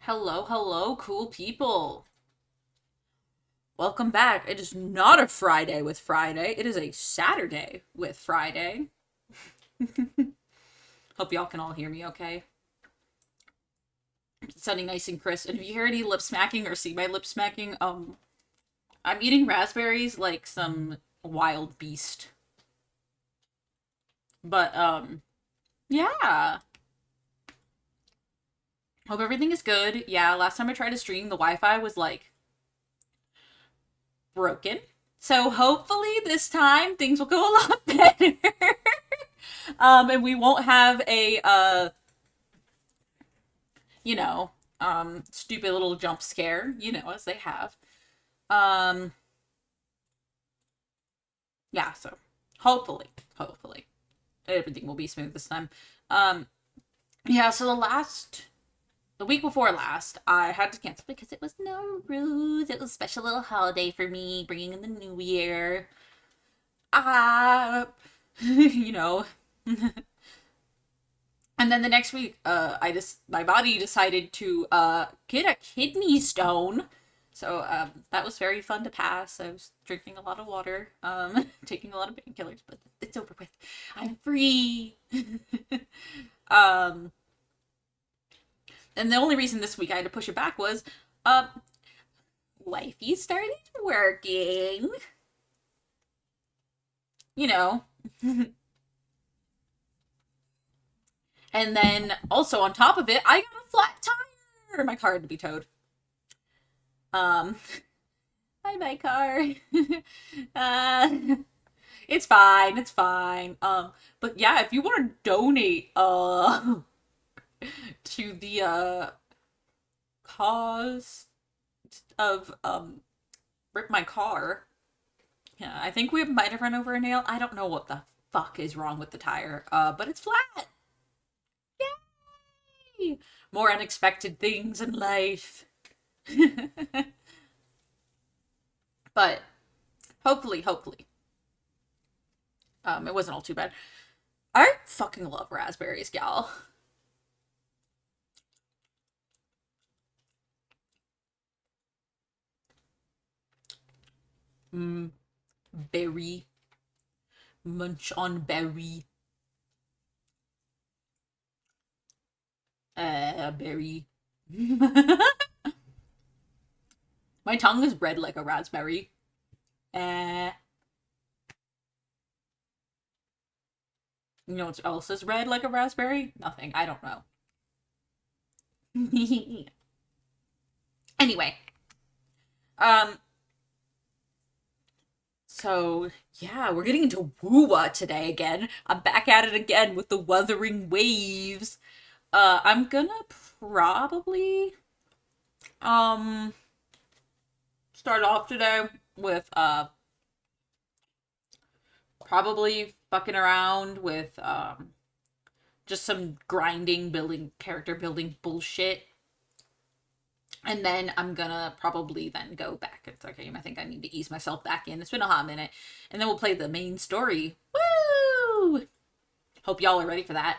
Hello, hello, cool people. Welcome back. It is not a Friday with Friday. It is a Saturday with Friday. Hope y'all can all hear me okay. It's sounding nice and crisp. And if you hear any lip smacking or see my lip smacking, I'm eating raspberries like some wild beast. But, yeah. Hope everything is good. Yeah, last time I tried to stream, the Wi-Fi was like broken. So hopefully this time things will go a lot better. And we won't have a you know, stupid little jump scare, as they have. Um yeah, so hopefully everything will be smooth this time. Um yeah, so the week before last, I had to cancel because it was Nowruz. It was a special little holiday for me, bringing in the new year. Ah, you know. And then the next week, my body decided to get a kidney stone. So that was very fun to pass. I was drinking a lot of water, taking a lot of painkillers, but it's over with. I'm free. um, and the only reason this week I had to push it back was, wifey started working. You know. And then also on top of it, I got a flat tire. My car had to be towed. Um, Bye bye car. uh, it's fine. It's fine. But yeah, if you want to donate to the cause of rip my car. Yeah, I think we might have run over a nail. I don't know what the fuck is wrong with the tire. But it's flat. Yay! More unexpected things in life. But hopefully. It wasn't all too bad. I fucking love raspberries, gal. Mm, berry. Munch on berry. Berry. My tongue is red like a raspberry. Uh, you know what else is red like a raspberry? Nothing. I don't know. Anyway. Um, so yeah, we're getting into woo today again. I'm back at it again with the Wuthering Waves. I'm gonna probably um start off today with probably fucking around with just some grinding building character building bullshit. And then I'm gonna probably then go back into the game. I think I need to ease myself back in. It's been a hot minute. And then we'll play the main story. Woo! Hope y'all are ready for that.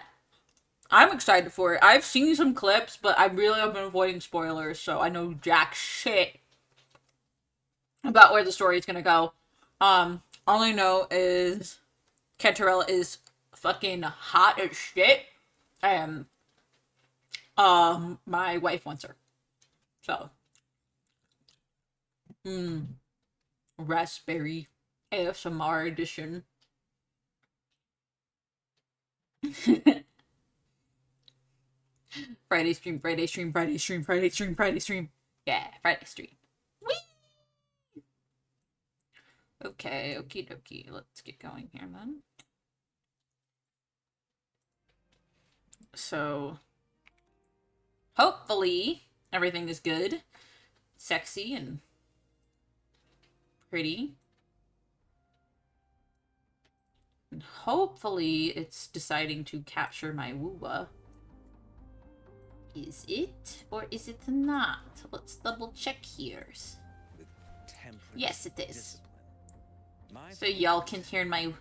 I'm excited for it. I've seen some clips, but I really have been avoiding spoilers, so I know jack shit about where the story is gonna go. All I know is Cantarella is fucking hot as shit, and my wife wants her. So, raspberry ASMR edition. Friday stream, Friday stream, Friday stream, Friday stream, Friday stream. Yeah, Friday stream. Whee! Okay, okie dokie. Let's get going here then. So, hopefully, everything is good, sexy, and pretty. And hopefully, it's deciding to capture my woowa. Is it? Or is it not? Let's double check here. Yes, it is. So y'all can hear my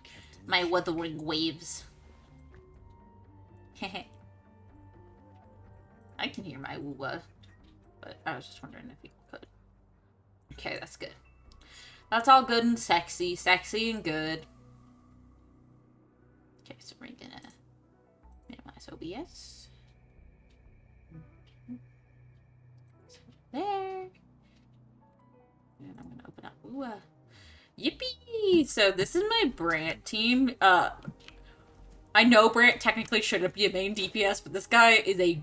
wuthering waves. I can hear my woowa. but I was just wondering if you could. Okay, that's good. That's all good and sexy. Sexy and good. Okay, so we're gonna minimize OBS. So there. And I'm gonna open up. Ooh, yippee! So this is my Brant team. I know Brant technically shouldn't be a main DPS, but this guy is a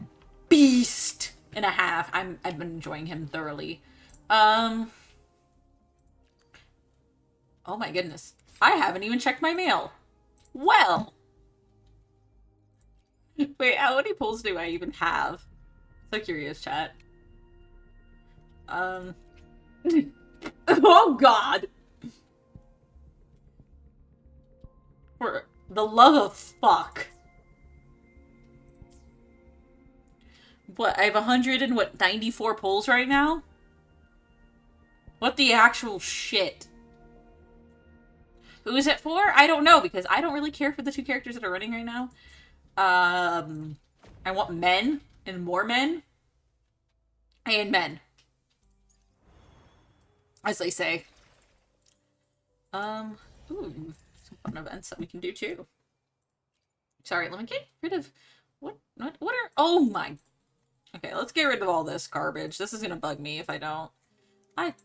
beast and a half. I've been enjoying him thoroughly. Oh my goodness. I haven't even checked my mail. Well. Wait, how many pulls do I even have? So curious, chat. Oh god. For the love of fuck. What, I have 94 pulls right now? What the actual shit? Who is it for? I don't know, because I don't really care for the two characters that are running right now. I want men, and more men. And men. As they say. Ooh, some fun events that we can do too. Sorry, let me get rid of... What are... Oh my... Okay, let's get rid of all this garbage. This is gonna bug me if I don't. I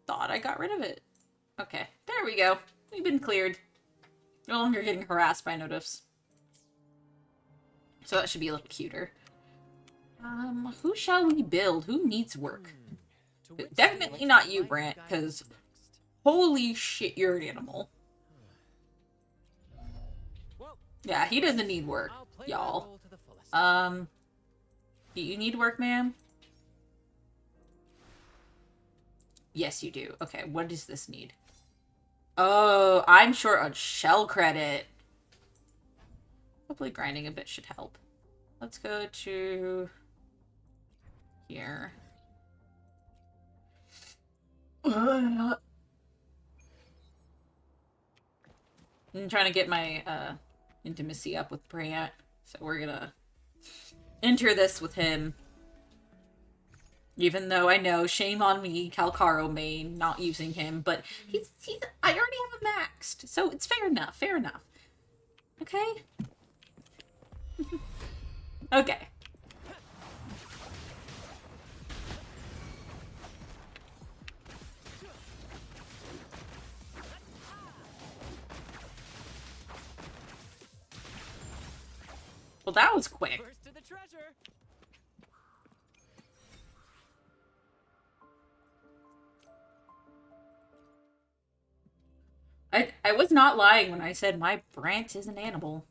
thought I got rid of it. Okay, there we go. We've been cleared. No longer getting harassed by notifs. So that should be a little cuter. Who shall we build? Who needs work? Definitely not you, Brant, because holy shit, you're an animal. Yeah, he doesn't need work, y'all. Do you need work, ma'am? Yes, you do. Okay, what does this need? Oh, I'm short on shell credit. Hopefully grinding a bit should help. Let's go to here. I'm trying to get my intimacy up with Brant, so we're gonna enter this with him. Even though I know, shame on me, Calcaro main, not using him, but he's I already have him maxed, so it's fair enough, fair enough. Okay? Okay. Well, that was quick. First to the treasure. I was not lying when I said my Brant is an animal.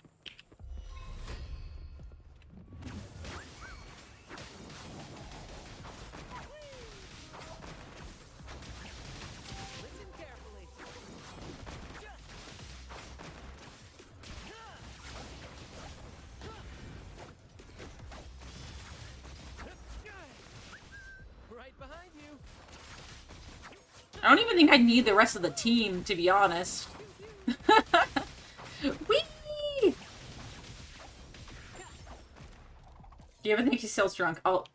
Listen carefully. Right behind you. I don't even think I need the rest of the team, to be honest. Whee! Do you ever think he still drunk? Oh,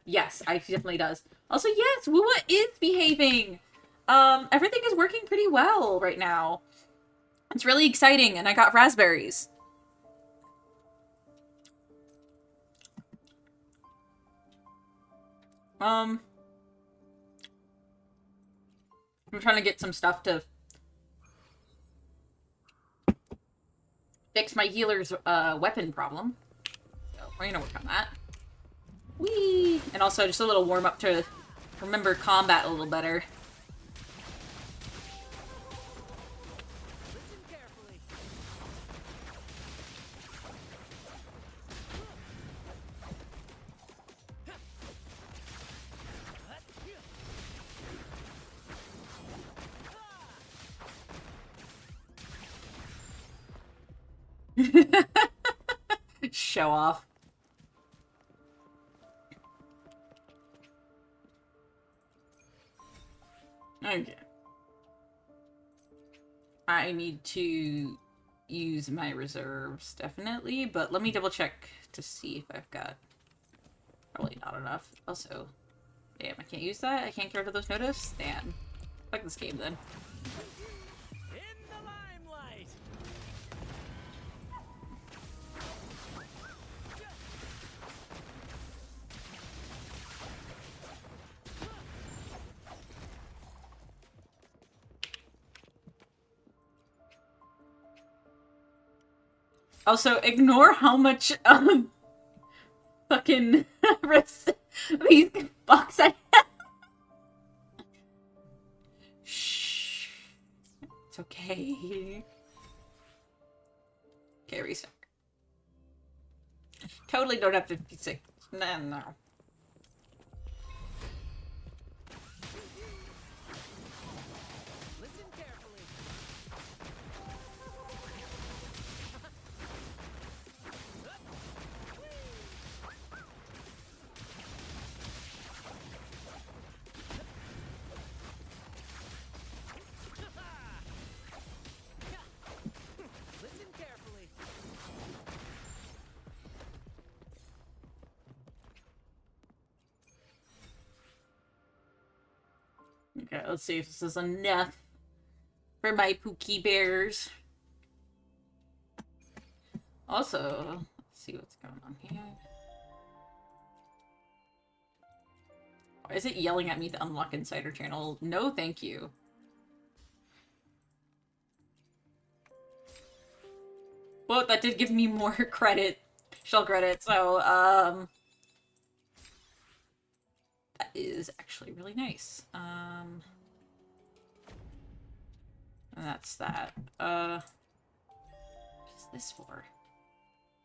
yes, he definitely does. Also, yes, Woowa is behaving. Everything is working pretty well right now. It's really exciting, and I got raspberries. I'm trying to get some stuff to fix my healer's weapon problem. So we're gonna work on that. Whee! And also just a little warm up to remember combat a little better. Listen carefully. Show off. Okay. I need to use my reserves, definitely, but let me double check to see if I've got... Probably not enough. Also, Damn, I can't use that? I can't get rid of those notice? Damn. Fuck this game then. In the limelight. Also, ignore how much, fucking these fucks I have. Shh. It's okay. Okay, restart. Totally don't have 56. No. Listen carefully. Listen carefully. Okay, let's see if this is enough for my Pookie Bears. Also, let's see what's going on here. Why is it yelling at me to unlock Insider Channel? No, thank you. Well, that did give me more credit, shell credit, so, that is actually really nice. And that's that. What is this for?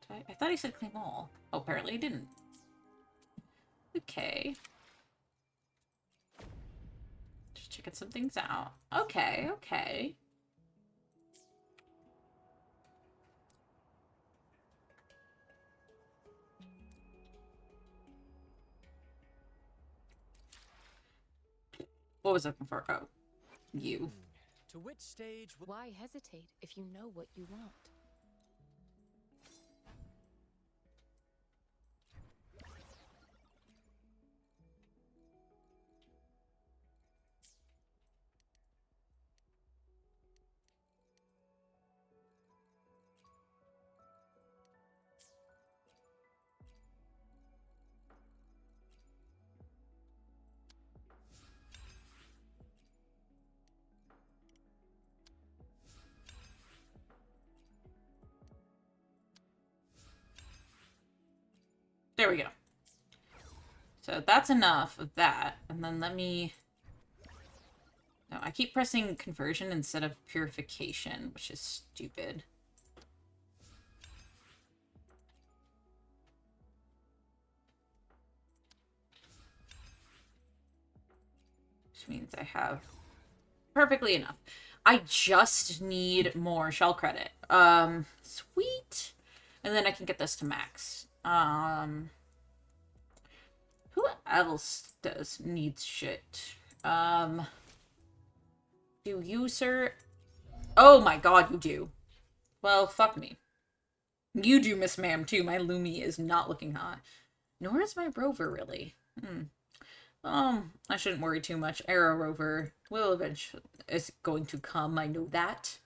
I thought he said claim all. Oh, apparently he didn't. Okay. Just checking some things out. Okay. What was I looking for? Oh, you. To which stage will Why hesitate if you know what you want? There we go. So that's enough of that. And then let me... No, I keep pressing conversion instead of purification, which is stupid. Which means I have perfectly enough. I just need more shell credit. Sweet. And then I can get this to max. Who else needs shit? Do you, sir? Oh my god, you do. Well, fuck me. You do, Miss Ma'am, too. My Lumi is not looking hot. Nor is my Rover, really. I shouldn't worry too much. Arrow Rover will eventually is going to come. I know that.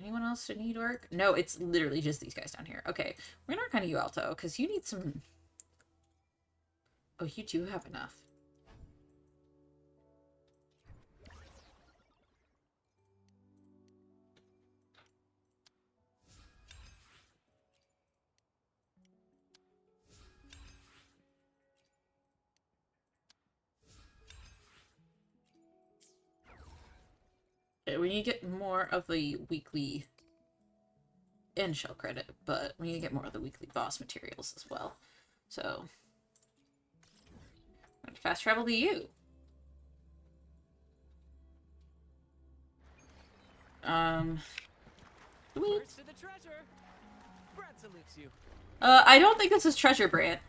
Anyone else that need work? No, it's literally just these guys down here. Okay, we're gonna work on you, Alto, because you need some... Oh, you do have enough. Okay, we need to get more of the weekly and shell credit, but we need to get more of the weekly boss materials as well. So, I'm gonna fast travel to you. Sweet. first to the treasure? Brad salutes you. I don't think this is treasure, Brant.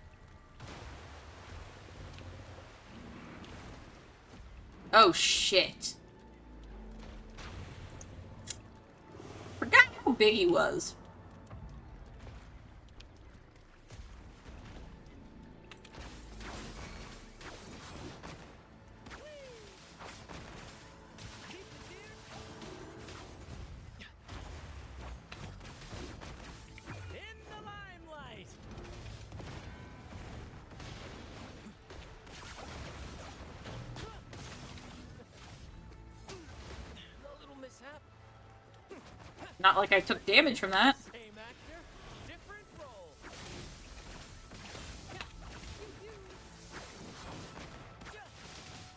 Oh, shit. Forgot how big he was. Not like I took damage from that. Same actor, different role.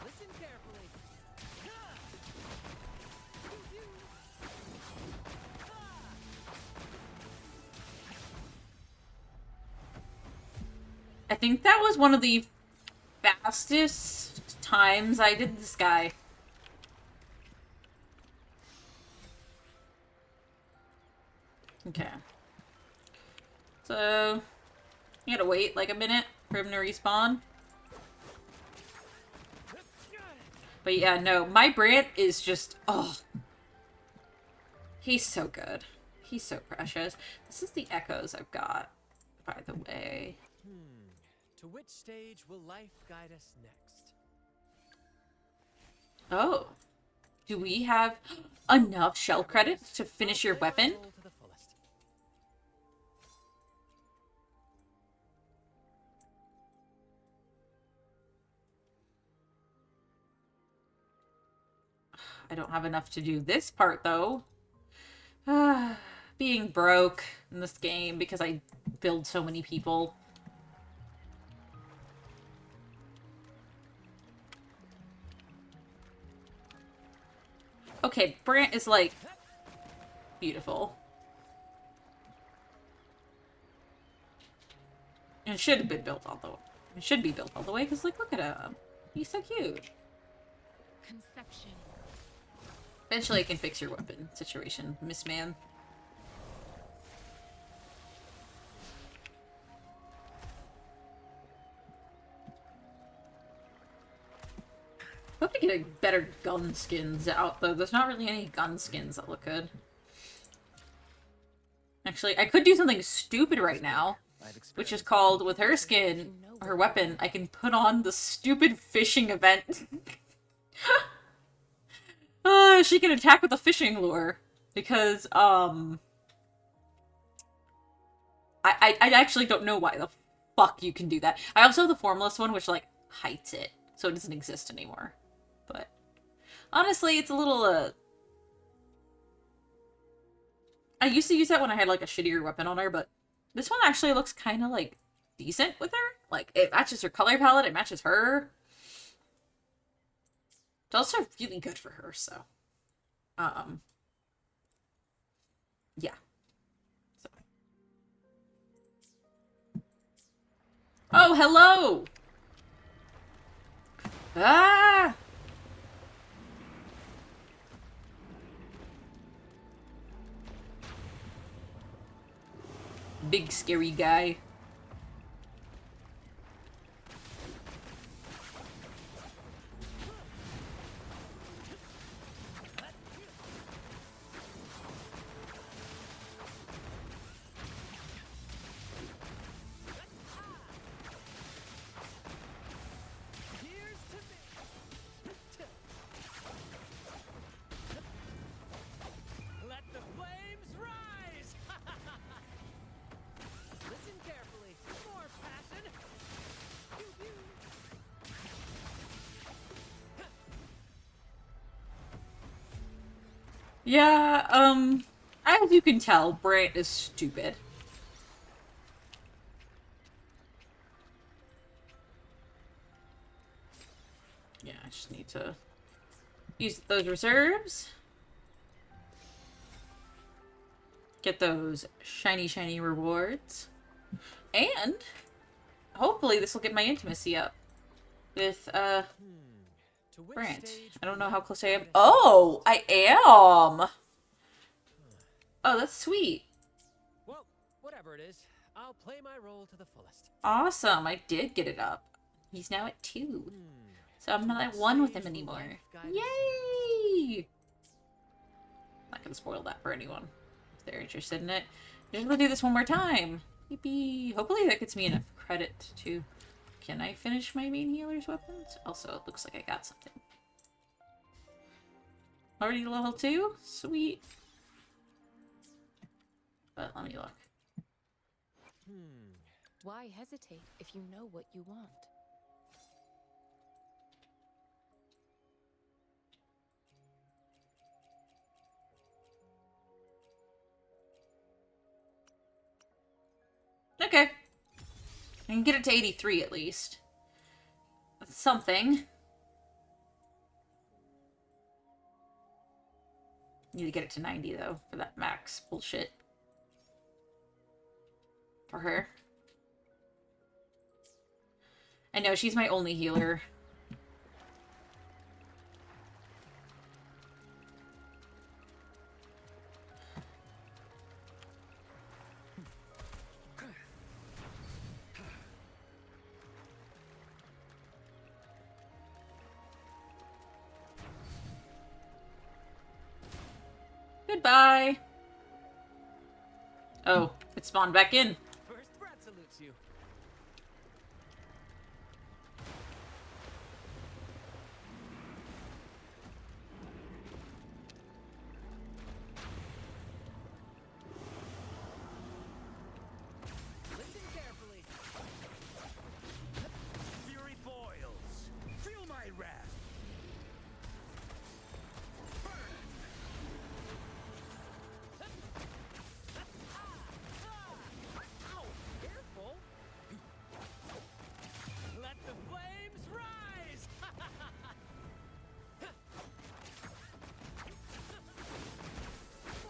Listen carefully. I think that was one of the fastest times I did this guy. Okay. So, you gotta wait like a minute for him to respawn. But yeah, no, my Brant is just, oh. He's so good. He's so precious. This is the echoes I've got, by the way. To which stage will life guide us next? Oh. Do we have enough shell credits to finish your weapon? Roll to the fullest. I don't have enough to do this part, though. Being broke in this game because I build so many people. Okay, Brant is, like, beautiful. And should have been built all the way. It should be built all the way, because, like, look at him. He's so cute. Conception. Eventually I can fix your weapon situation, Miss Man. I hope to get a better gun skins out, though. There's not really any gun skins that look good. Actually, I could do something stupid right now, which is called, with her skin, her weapon, I can put on the stupid fishing event. She can attack with a fishing lure. Because, I actually don't know why the fuck you can do that. I also have the formless one, which, like, hides it. So it doesn't exist anymore. But, honestly, it's a little, I used to use that when I had, like, a shittier weapon on her, but this one actually looks kind of, like, decent with her. Like, it matches her color palette, it matches her. It's also really good for her, so. Yeah. So. Oh, hello! Ah! Big scary guy. Here's to me. Let the flames rise. Listen carefully. More passion. Pew, pew. Yeah, as you can tell, Brant is stupid. Yeah, I just need to use those reserves. Get those shiny, shiny rewards. And hopefully this will get my intimacy up with, To which Brant. stage I don't will know how life close I am. guide us Oh, I am! Oh, that's sweet. Well, whatever it is, I'll play my role to the fullest. Awesome, I did get it up. He's now at 2. So I'm not at 1 with him anymore. Yay! Not gonna spoil that for anyone if they're interested in it. Just gonna do this one more time. Yippee! Hopefully that gets me enough credit to... Can I finish my main healer's weapons? Also, it looks like I got something. Already level 2? Sweet. But let me look. Why hesitate if you know what you want? Okay. I can get it to 83 at least. That's something. Need to get it to 90 though for that max bullshit. For her. I know, she's my only healer. Goodbye. Oh, it spawned back in. First breath salutes you. Listen carefully. Fury boils. Feel my wrath. Ow! Careful! Let the flames rise!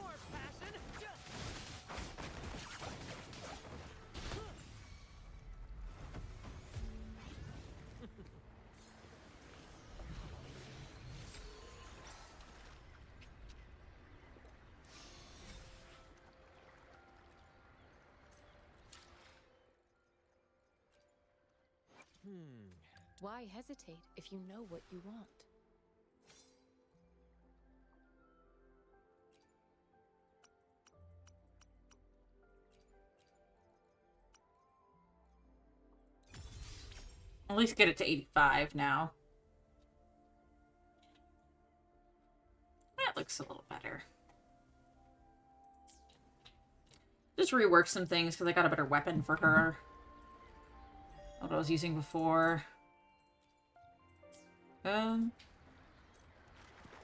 More passion! Why hesitate if you know what you want? At least get it to 85 now. That looks a little better. Just rework some things because I got a better weapon for her. What I was using before.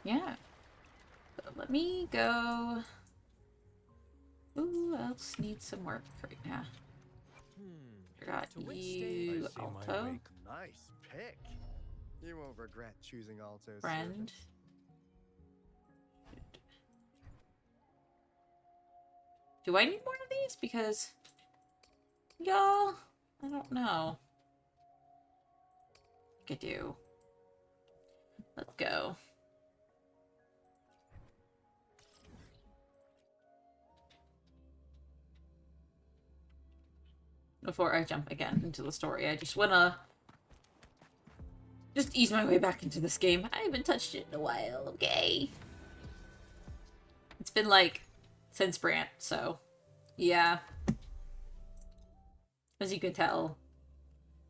Yeah. So let me go. Who else needs some work right now? Forgot To which you, stage- I see my Alto. wake. Nice pick. You won't regret choosing Alto's Friend. service. Do I need more of these? Because, y'all, I don't know. I could do. Let's go. Before I jump again into the story, I just wanna just ease my way back into this game. I haven't touched it in a while, okay? It's been like since Brant, so yeah. As you can tell,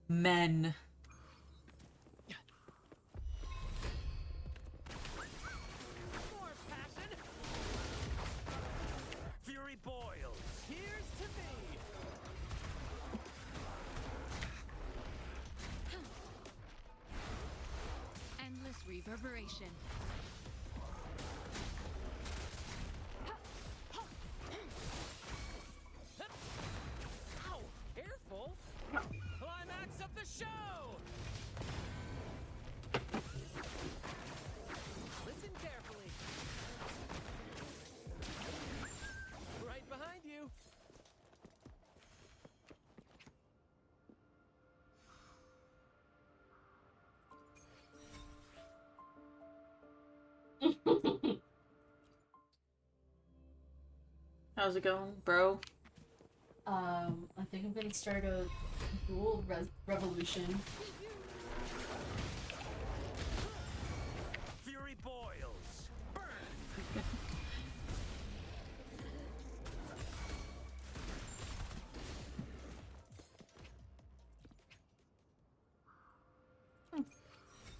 men. More passion! Fury boils. Here's to me! Endless reverberation. Ow! Careful! Climax of the show! Listen carefully. Right behind you. How's it going, bro? I think I'm gonna start a dual revolution. Fury boils. Burn!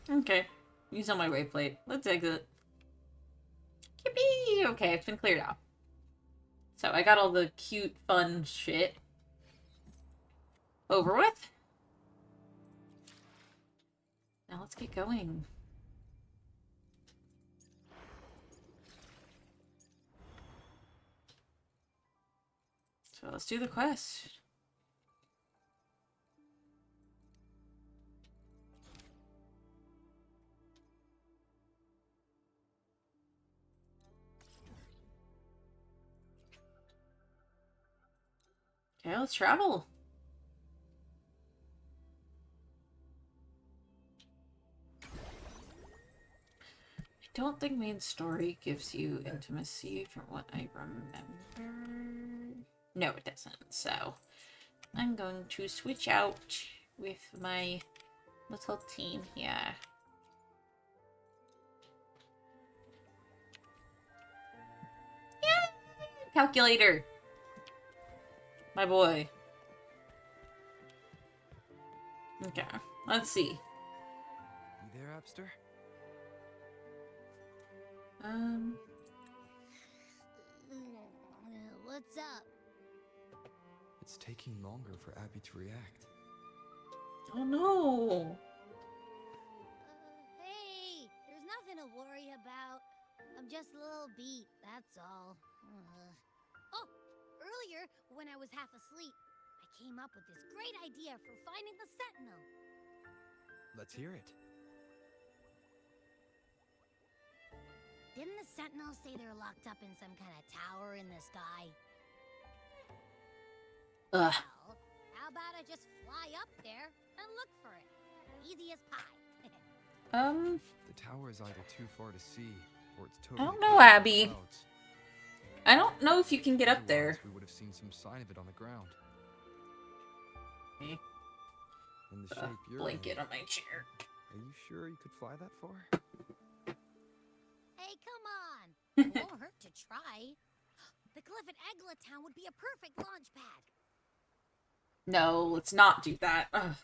Okay. Use on my wayplate. Let's exit. Yippee! Okay, it's been cleared out. So I got all the cute, fun shit over with. Now let's get going. So let's do the quest. Okay, let's travel. I don't think main story gives you intimacy from what I remember. No, it doesn't. So I'm going to switch out with my little team here. Yeah, calculator. My boy. Okay, let's see. You there, Abster? What's up? It's taking longer for Abby to react. Oh no. Hey, there's nothing to worry about. I'm just a little beat, that's all. Oh, earlier, when I was half asleep, I came up with this great idea for finding the Sentinel. Let's hear it. Didn't the Sentinel say they're locked up in some kind of tower in the sky? Ugh. Well, how about I just fly up there and look for it? Easy as pie. The tower is either too far to see, or it's totally don't know, covered in Abby. clouds. I don't know if you can get up there. Otherwise, we would have seen some sign of it on the ground. Me. In the Put a shape you're blanket in, on my chair. are you sure you could fly that far? Hey, come on. It won't hurt to try. The cliff at Egla Town would be a perfect launch pad. No, let's not do that. Ugh.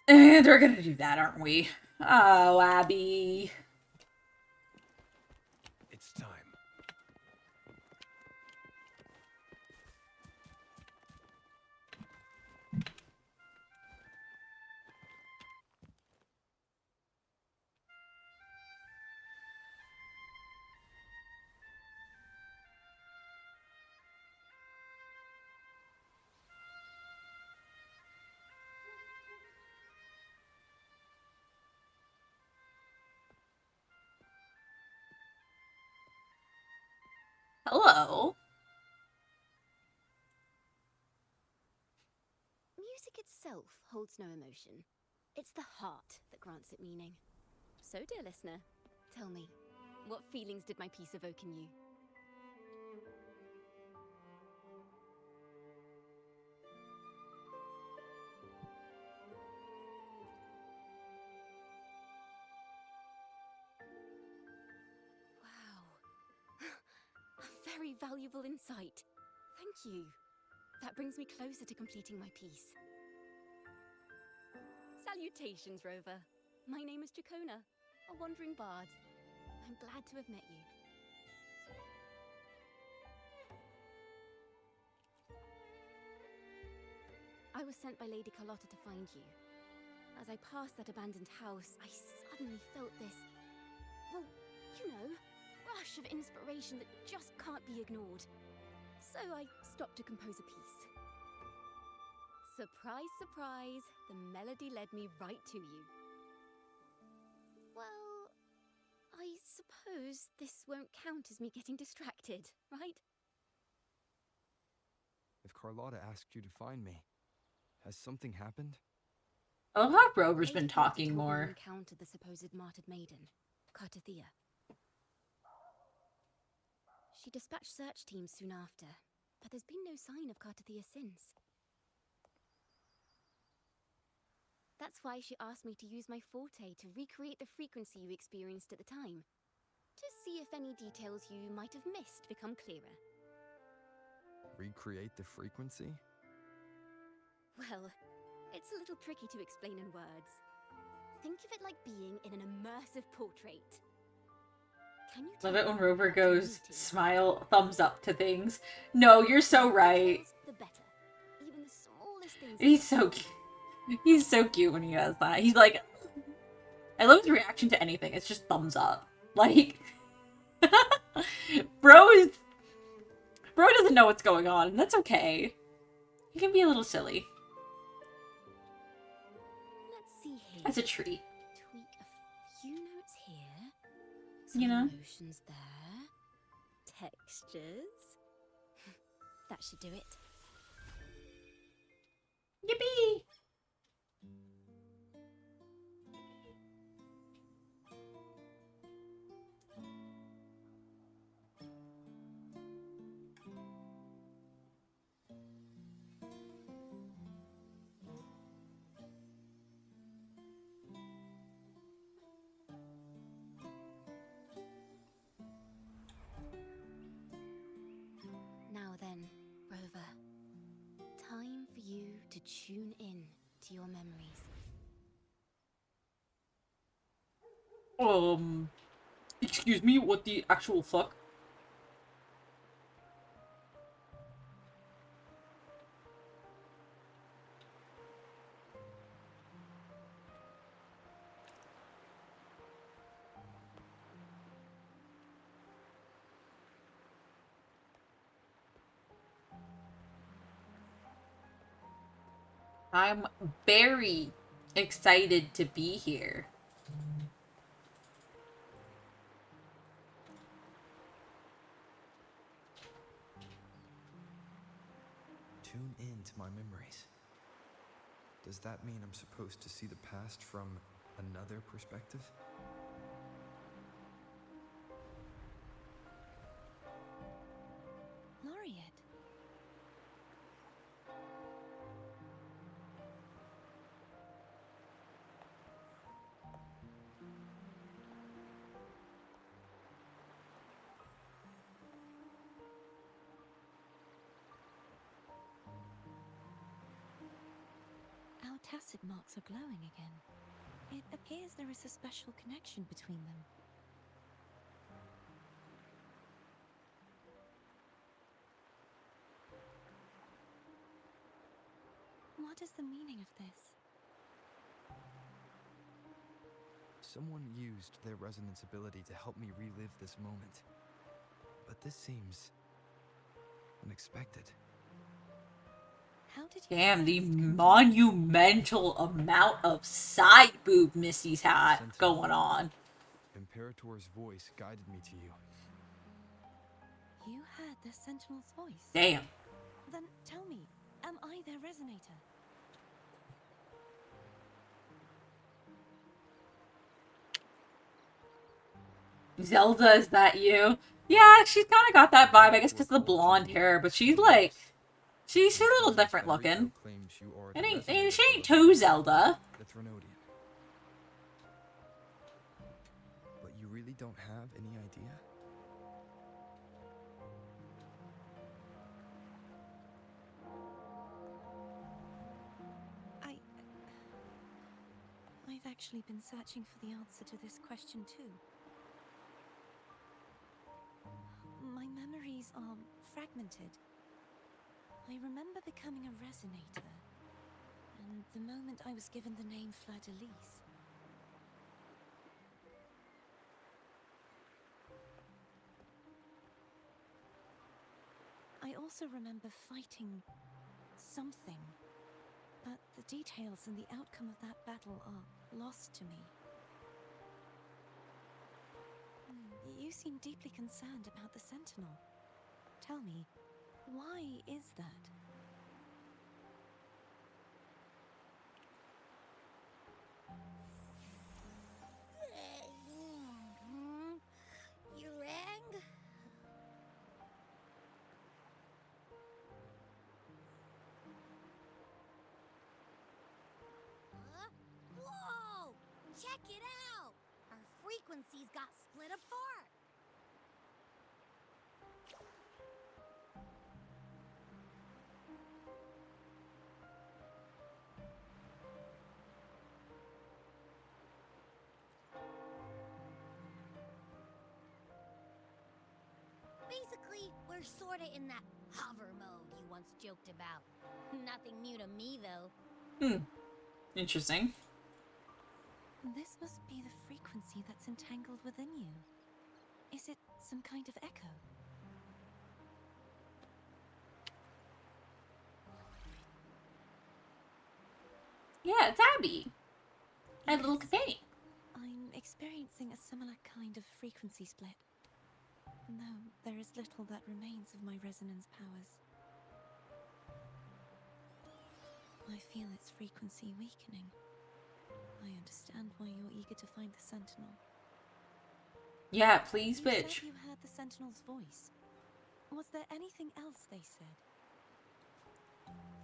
And we're gonna do that, aren't we? Oh, Abby. It's time. Hello. Music itself holds no emotion. It's the heart that grants it meaning. So, dear listener, tell me, what feelings did my piece evoke in you? Wow. A very valuable insight. Thank you. That brings me closer to completing my piece. Salutations, Rover. My name is Dracona, a wandering bard. I'm glad to have met you. I was sent by Lady Carlotta to find you. As I passed that abandoned house, I suddenly felt this, well, you know, rush of inspiration that just can't be ignored. So I stopped to compose a piece. Surprise, surprise, the melody led me right to you. Well, I suppose this won't count as me getting distracted, right? If Carlotta asked you to find me, has something happened? I love how Rover's been Lady Carlotta talking told me you more. encountered the supposed martyred maiden, Cartathea. She dispatched search teams soon after, but there's been no sign of Cartathea since. That's why she asked me to use my forte to recreate the frequency you experienced at the time, to see if any details you might have missed become clearer. Recreate the frequency? Well, it's a little tricky to explain in words. Think of it like being in an immersive portrait. Can you Love tell it when me Rover what you're goes, meeting? smile, thumbs up to things. No, you're so right. The better. Even the smallest things. He's so cute. He's so cute when he does that. He's like, I love his reaction to anything. It's just thumbs up. Like, bro doesn't know what's going on, and that's okay. He can be a little silly. Let's see here. As a treat. Tweak a few notes here. Some You know? emotions there. Textures. That should do it. Yippee! Now then, Rover. Time for you to tune in to your memories. Excuse me, what the actual fuck? I'm very excited to be here. Tune in to my memories. Does that mean I'm supposed to see the past from another perspective? Laureate. Our tacit marks are glowing again. It appears there is a special connection between them. What is the meaning of this? Someone used their resonance ability to help me relive this moment. But this seems unexpected. How did you Damn, the first come to- monumental amount of side boob Missy's had Sentinel. going on. Imperator's voice guided me to you. You heard the Sentinel's voice? Damn. Then tell me, am I their resonator? Zelda, is that you? Yeah, she's kind of got that vibe, I guess, because of the blonde hair, but she's like, she's a little different looking. Claims you are It the ain't, resonator she ain't for too Zelda. the Threnodian. But you really don't have any idea? I've actually been searching for the answer to this question too. My memories are fragmented. I remember becoming a resonator, and the moment I was given the name Fleur-de-Lis. I also remember fighting something, but the details and the outcome of that battle are lost to me. You seem deeply concerned about the Sentinel. Tell me, why is that? You rang? Huh? Whoa! Check it out! Our frequencies got split apart. Basically, we're sorta in that hover mode you once joked about. Nothing new to me, though. Interesting. This must be the frequency that's entangled within you. Is it some kind of echo? Yeah, it's Abby. My little Yes. companion. I'm experiencing a similar kind of frequency split. Though there is little that remains of my resonance powers. I feel its frequency weakening. I understand why you're eager to find the Sentinel. Yeah, please, You bitch. said you heard the Sentinel's voice. Was there anything else they said?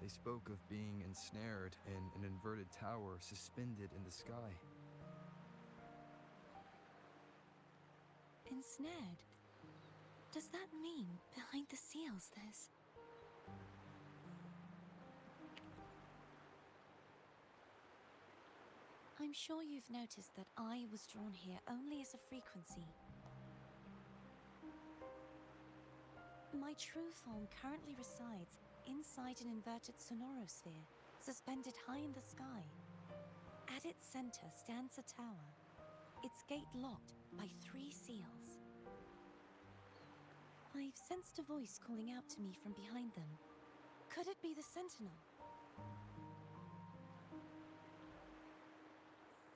They spoke of being ensnared in an inverted tower suspended in the sky. Ensnared? Does that mean behind the seals there's... I'm sure you've noticed that I was drawn here only as a frequency. My true form currently resides inside an inverted sonorosphere, suspended high in the sky. At its center stands a tower, its gate locked by 3 seals. I've sensed a voice calling out to me from behind them. Could it be the Sentinel?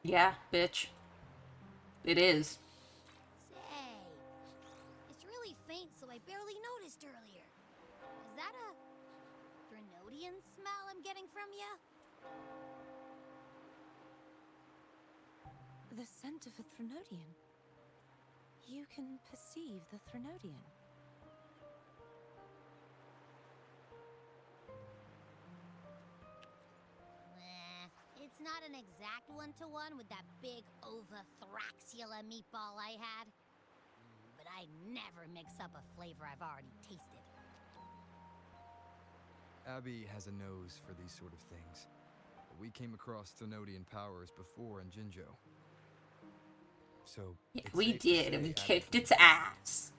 Yeah, bitch. It is. Say, it's really faint, so I barely noticed earlier. Is that a Threnodian smell I'm getting from you? The scent of a Threnodian. You can perceive the Threnodian. It's not an exact one-to-one with that big Ovathraxula meatball I had. But I never mix up a flavor I've already tasted. Abby has a nose for these sort of things. We came across Threnodian powers before in Jinjo. So Yeah, it's we safe to did, and say we Abby kicked was its the best. ass.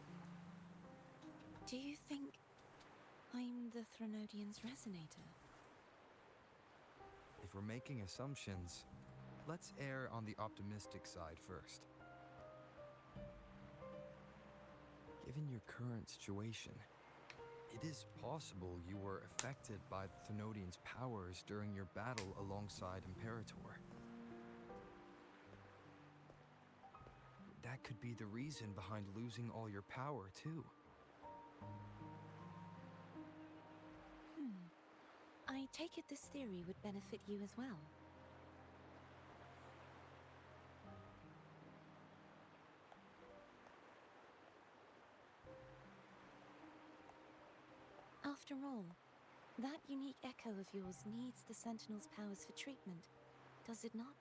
Do you think I'm the Threnodian's resonator? If we're making assumptions, let's err on the optimistic side first. Given your current situation, it is possible you were affected by the Threnodian's powers during your battle alongside Imperator. That could be the reason behind losing all your power, too. I take it this theory would benefit you as well. After all, that unique echo of yours needs the Sentinel's powers for treatment, does it not?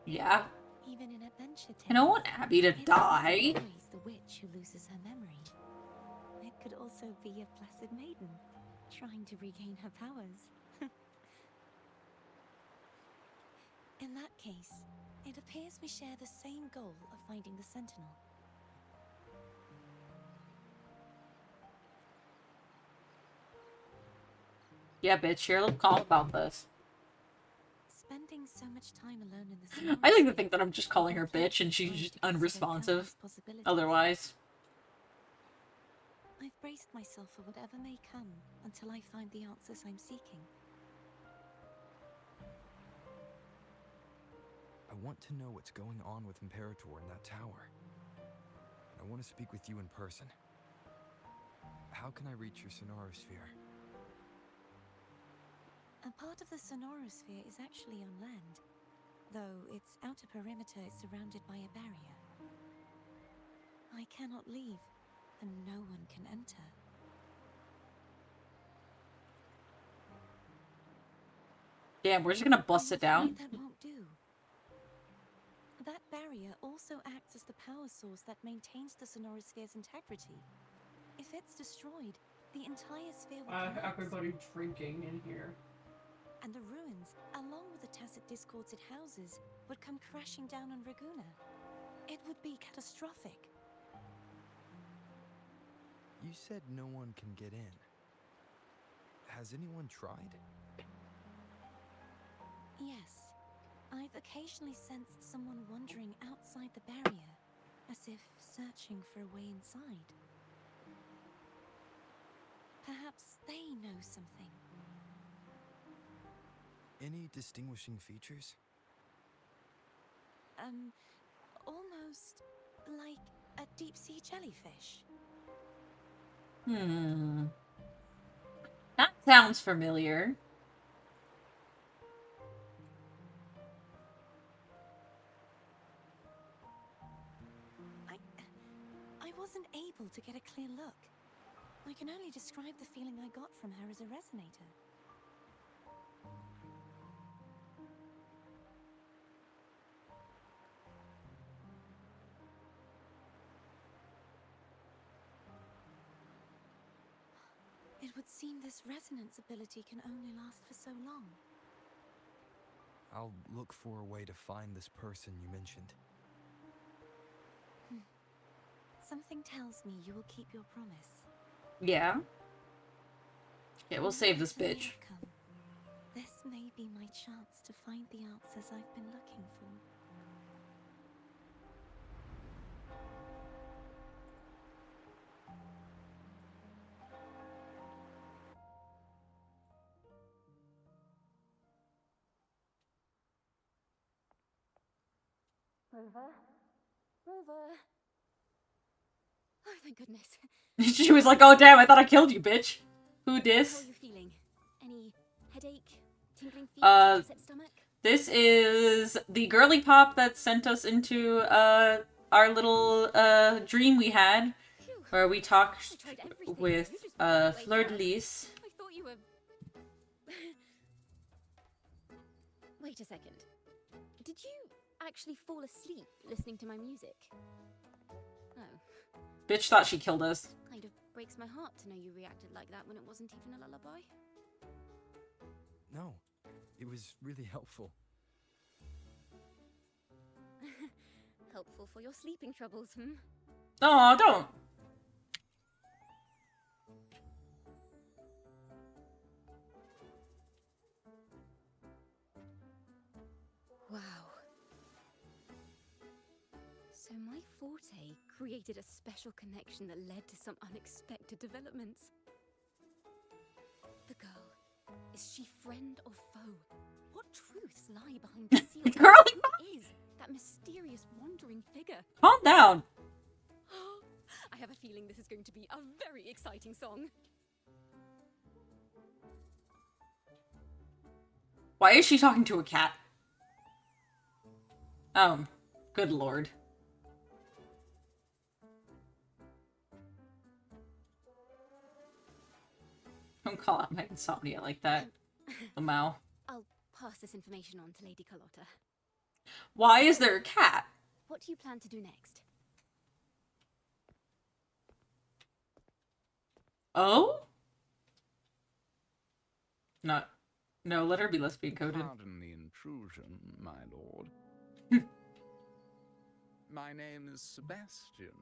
Yeah. Even in adventure tales, I don't want Abby to it's die. not always the witch who loses her memory. It could also be a placid maiden, trying to regain her powers. In that case, it appears we share the same goal of finding the Sentinel. Yeah, bitch, you're a little calm about this. Spending so much time alone in the I like to Sonorosphere think that I'm just calling her bitch and she's just unresponsive. Otherwise. I've braced myself for whatever may come until I find the answers I'm seeking. I want to know what's going on with Imperator in that tower. I want to speak with you in person. How can I reach your Sonorosphere? A part of the Sonorosphere is actually on land, though its outer perimeter is surrounded by a barrier. I cannot leave, and no one can enter. Damn, we're just gonna bust I'm it down. afraid that won't do. That barrier also acts as the power source that maintains the Sonorosphere's integrity. If it's destroyed, the entire sphere will collapse. Everybody drinking in here. And the ruins, along with the tacit discords it houses, would come crashing down on Raguna. It would be catastrophic. You said no one can get in. Has anyone tried? Yes, I've occasionally sensed someone wandering outside the barrier, as if searching for a way inside. Perhaps they know something. Any distinguishing features? Almost like a deep-sea jellyfish. That sounds familiar. I wasn't able to get a clear look. I can only describe the feeling I got from her as a resonator. It would seem this resonance ability can only last for so long. I'll look for a way to find this person you mentioned. Something tells me you will keep your promise. Yeah. Yeah, we'll save this Whatever the bitch. outcome, this may be my chance to find the answers I've been looking for. Rover? Rover? Oh, thank goodness. She was like, oh damn, I thought I killed you, bitch. Who How are dis? you feeling? Any headache? Tingling feet? Uh, Upset stomach? This is the girly pop that sent us into our little dream we had, Phew. where we I talked tried everything. with You just wouldn't wake Fleur up. de Lis. I thought you were... Wait a second. Did you actually fall asleep listening to my music? Oh, Bitch thought she killed us. kind of breaks my heart to know you reacted like that when it wasn't even a lullaby. No, it was really helpful. Helpful for your sleeping troubles, hmm? Oh, don't. Wow. So my forte created a special connection that led to some unexpected developments. The girl, is she friend or foe? What truths lie behind the sealed Girl, Who is that mysterious wandering figure? calm down. I have a feeling this is going to be a very exciting song. Why is she talking to a cat? Oh, good lord. Don't call out my insomnia like that, Lamau. I'll pass this information on to Lady Carlotta. Why is there a cat? What do you plan to do next? Oh? No. No, let her be lesbian coded. Pardon the intrusion, my lord. My name is Sebastian.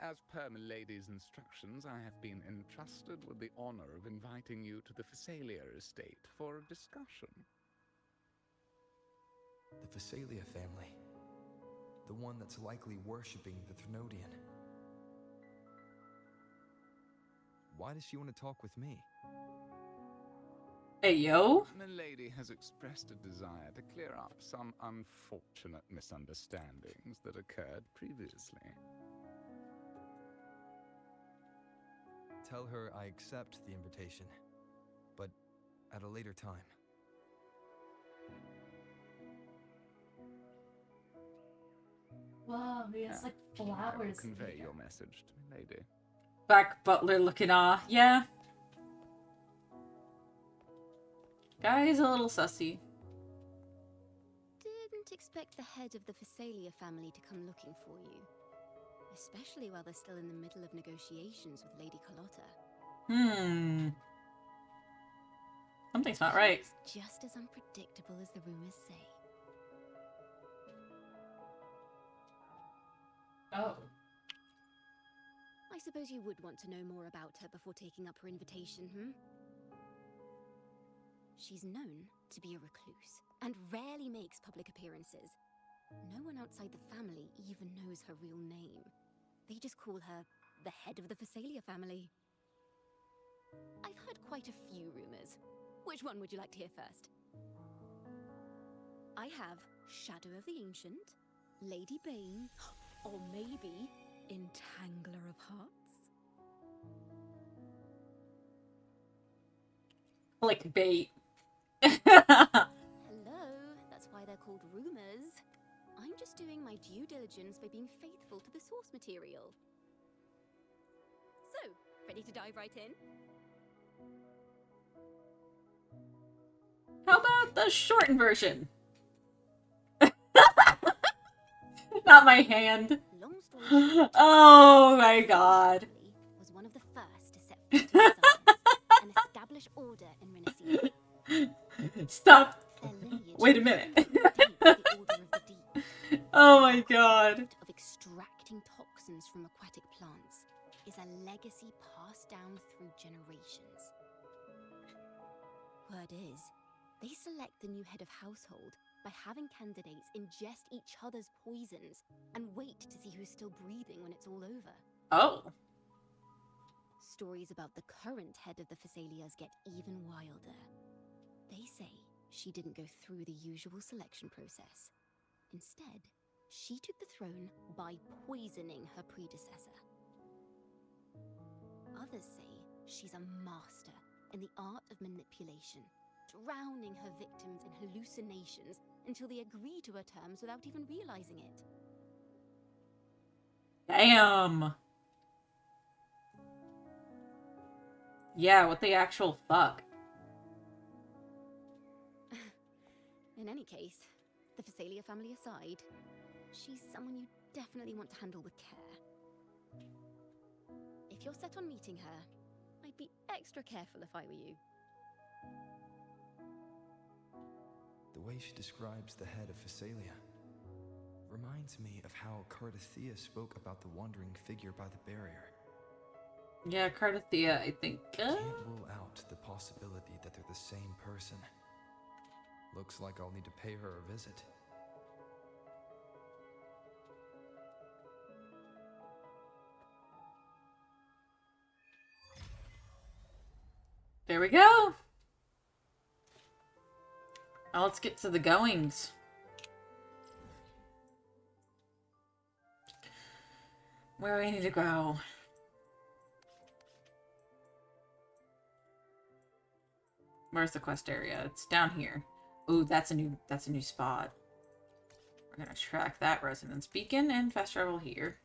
As per Milady's instructions, I have been entrusted with the honor of inviting you to the Phasalia estate for a discussion. The Phasalia family. The one that's likely worshipping the Thrnodian. Why does she want to talk with me? Hey, yo. Milady has expressed a desire to clear up some unfortunate misunderstandings that occurred previously. Tell her I accept the invitation, but at a later time. Wow, he has like I will flowers. convey your message to Milady. Back butler looking yeah. Guy's a little sussy. Didn't expect the head of the Phasalia family to come looking for you. Especially while they're still in the middle of negotiations with Lady Carlotta. Something's not right. She's just as unpredictable as the rumors say. Oh. I suppose you would want to know more about her before taking up her invitation, She's known to be a recluse, and rarely makes public appearances. No one outside the family even knows her real name. They just call her the head of the Phasalia family. I've heard quite a few rumors. Which one would you like to hear first? I have Shadow of the Ancient, Lady Bane, or maybe Entangler of Hearts. Clickbait. Hello, that's why they're called rumors. I'm just doing my due diligence by being faithful to the source material. Ready to dive right in? How about the shortened version? Not my hand. Long story short, Oh my god. family was one of the first to set foot in science and establish order in Renaissance. Stop. Their lineage Wait a minute. predates the Order of the Deep. Oh my god. Of extracting toxins from aquatic plants is a legacy passed down through generations. Word is, they select the new head of household by having candidates ingest each other's poisons and wait to see who's still breathing when it's all over. Oh. Stories about the current head of the Phasalias get even wilder. They say she didn't go through the usual selection process. Instead, she took the throne by poisoning her predecessor. Others say she's a master in the art of manipulation, drowning her victims in hallucinations until they agree to her terms without even realizing it. Damn. Yeah, what the actual fuck? In any case, the Phasalia family aside, she's someone you definitely want to handle with care. If you're set on meeting her, I'd be extra careful if I were you. The way she describes the head of Phasalia reminds me of how Cardathea spoke about the wandering figure by the barrier. Yeah, Cardathea, I think. Can't rule out the possibility that they're the same person. Looks like I'll need to pay her a visit. There we go. Now let's get to the goings. Where do I need to go? Where's the quest area? It's down here. Ooh, that's a new spot. We're gonna track that resonance beacon and fast travel here.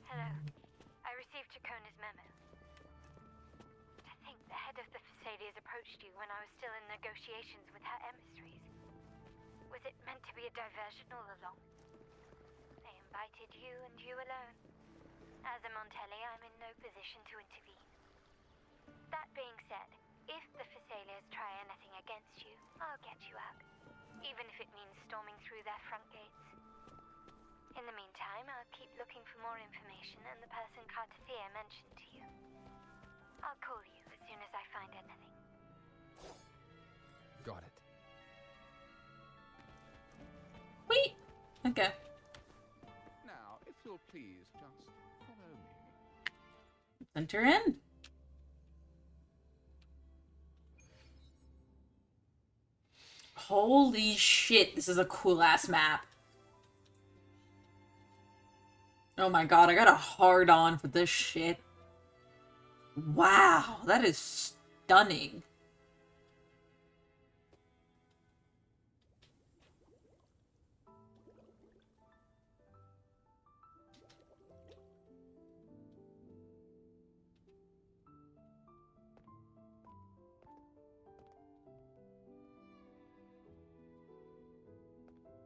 Hello. I received Chacona's memo. To think the head of the Phasalias approached you when I was still in negotiations with her emissaries. Was it meant to be a diversion all along? They invited you and you alone. As a Montelli, I'm in no position to intervene. That being said, if the Phasalias try anything against you, I'll get you out. Even if it means storming through their front gates. In the meantime, I'll keep looking for more information and the person Cardathea mentioned to you. I'll call you as soon as I find anything. Got it. Wait. Okay. Now, if you'll please just follow me. Enter in. Holy shit, this is a cool ass map. Oh my god, I got a hard on for this shit. Wow, that is stunning.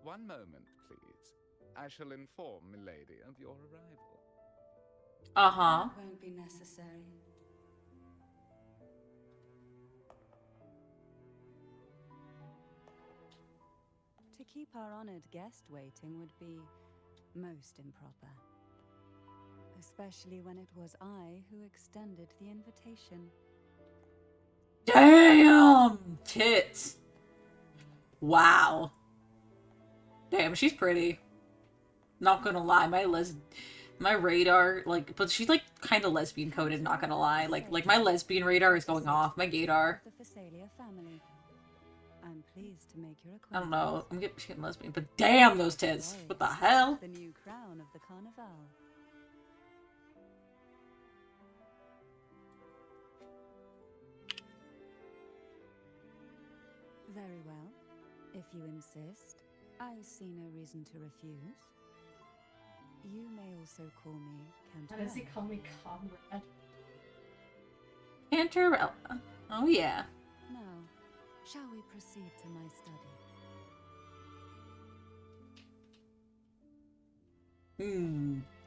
One moment, please. I shall inform Milady of your arrival. Uh-huh. That won't be necessary. To keep our honored guest waiting would be most improper. Especially when it was I who extended the invitation. Damn! Tits. Wow. Damn, she's pretty. Not gonna lie, my radar, like, but she's like kind of lesbian coded, not gonna lie. Like my lesbian radar is going off, my gaydar. The Phasalia family. I'm pleased to make your acquaintance. I don't know, I'm getting lesbian, but damn those tits. What the hell? The new crown of the Carnival. Very well. If you insist, I see no reason to refuse. You may also call me Why does he Cantarella. call me comrade? Cantarella. Oh yeah. Now, shall we proceed to my study?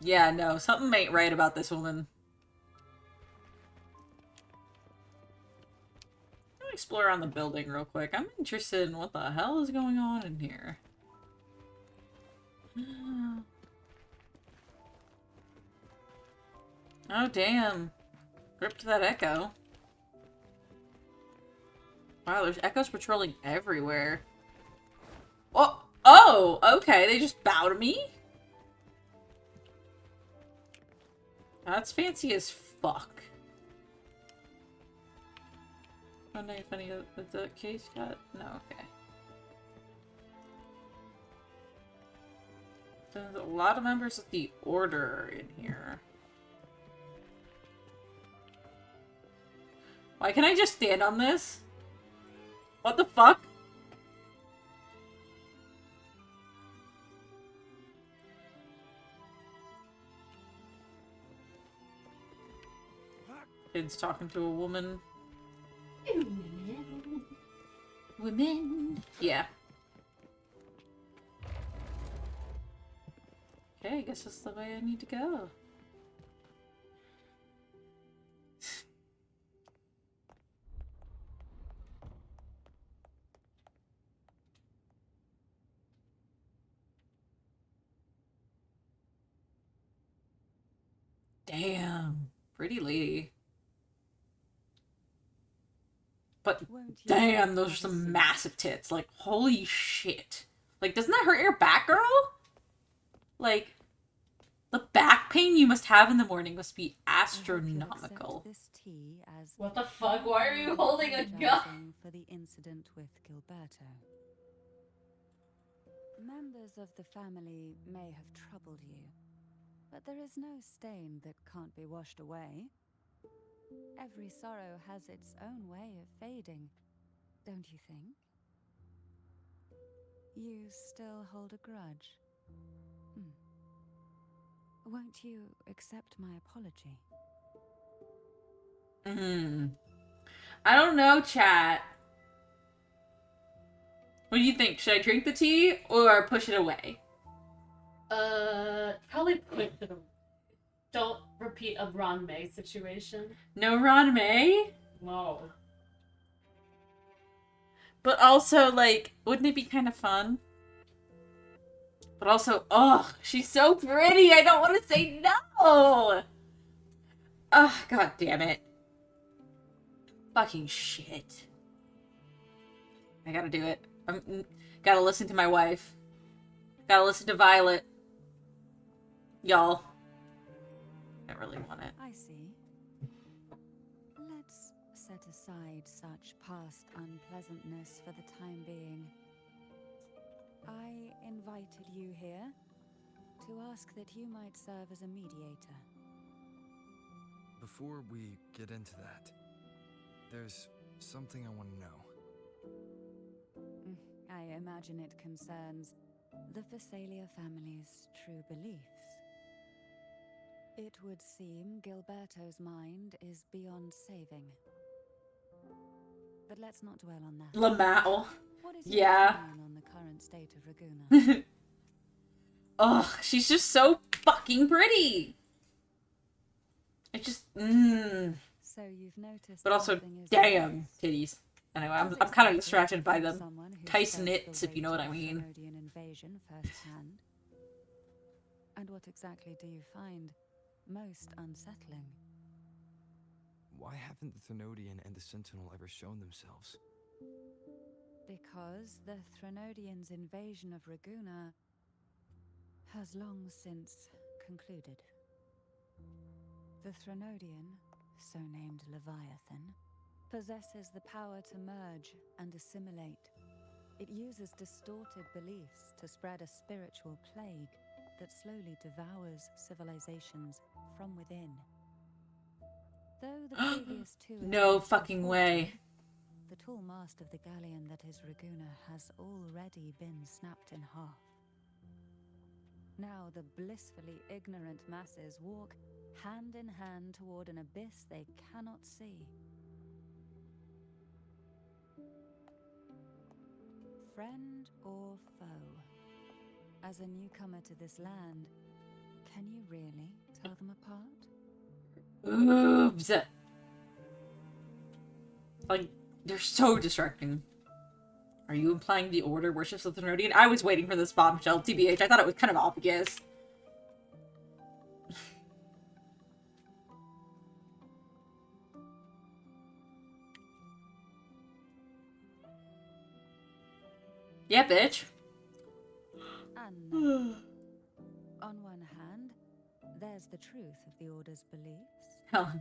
Yeah, no, something ain't right about this woman. I'm gonna explore around the building real quick. I'm interested in what the hell is going on in here. Oh, damn. Grip to that echo. Wow, there's echoes patrolling everywhere. Oh, oh, okay. They just bow to me? That's fancy as fuck. Wondering if any of the case got... No, okay. There's a lot of members of the Order in here. Why can't I just stand on this? What the fuck? Kid's talking to a woman. Women. Yeah. Okay, I guess that's the way I need to go. Damn. Pretty lady. But damn, those are some massive tits. Like, holy shit. Like, doesn't that hurt your back, girl? Like, the back pain you must have in the morning must be astronomical. What the fuck? Why are you holding a gun? For the incident with Gilberto. Members of the family may have troubled you, but there is no stain that can't be washed away. Every sorrow has its own way of fading, don't you think? You still hold a grudge? Won't you accept my apology? I don't know, chat. What do you think? Should I drink the tea or push it away? Probably push it away. Don't repeat a Ron May situation. No Ron May? No. But also, like, wouldn't it be kind of fun? But also, ugh, she's so pretty. I don't want to say no. Ugh, god damn it. Fucking shit. I gotta do it. Gotta listen to my wife. Gotta listen to Violet. Y'all. I really want it. I see. Let's set aside such past unpleasantness for the time being. I invited you here to ask that you might serve as a mediator. Before we get into that, there's something I want to know. I imagine it concerns the Phasalia family's true beliefs. It would seem Gilberto's mind is beyond saving. But let's not dwell on that. Lamau. What is your opinion on the current state of Raguna? Ugh, she's just so fucking pretty. It just, So you've noticed. But also, damn, titties. Anyway, I'm kind of distracted by them. Tight knits, if you know what I mean. Invasion firsthand. And what exactly do you find most unsettling? Why haven't the Thenodian and the Sentinel ever shown themselves? Because the Threnodians' invasion of Raguna has long since concluded. The Threnodian, so named Leviathan, possesses the power to merge and assimilate. It uses distorted beliefs to spread a spiritual plague that slowly devours civilizations from within. Though the previous two No fucking way. The tall mast of the galleon that is Raguna has already been snapped in half. Now the blissfully ignorant masses walk hand in hand toward an abyss they cannot see. Friend or foe? As a newcomer to this land, can you really tell them apart? Oops. Like, they're so distracting. Are you implying the Order worships the Thenodian? I was waiting for this bombshell, TBH. I thought it was kind of obvious. Yeah, bitch. And on one hand, there's the truth of the Order's beliefs. Helen.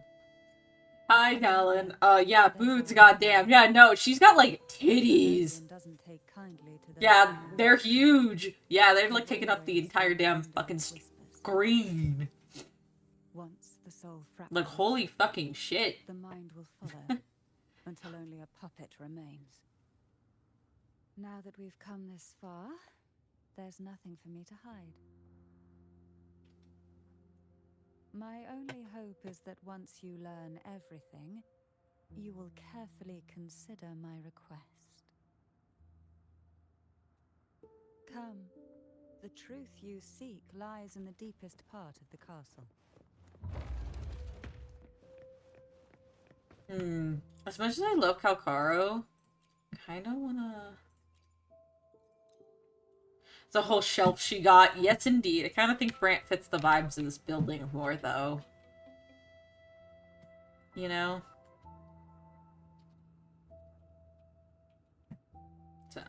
Hi, Helen. Yeah, boobs, goddamn. Yeah, no, she's got, like, titties. Doesn't take kindly to the Yeah, they're huge. Yeah, they're, like, taking up the entire damn fucking screen. Once the soul fractures, Like, holy fucking shit. the mind will follow, until only a puppet remains. Now that we've come this far, there's nothing for me to hide. My only hope is that once you learn everything, you will carefully consider my request. Come, the truth you seek lies in the deepest part of the castle. As much as I love Calcaro, I kinda wanna... The whole shelf she got. Yes, indeed. I kind of think Brant fits the vibes of this building more, though. You know? So.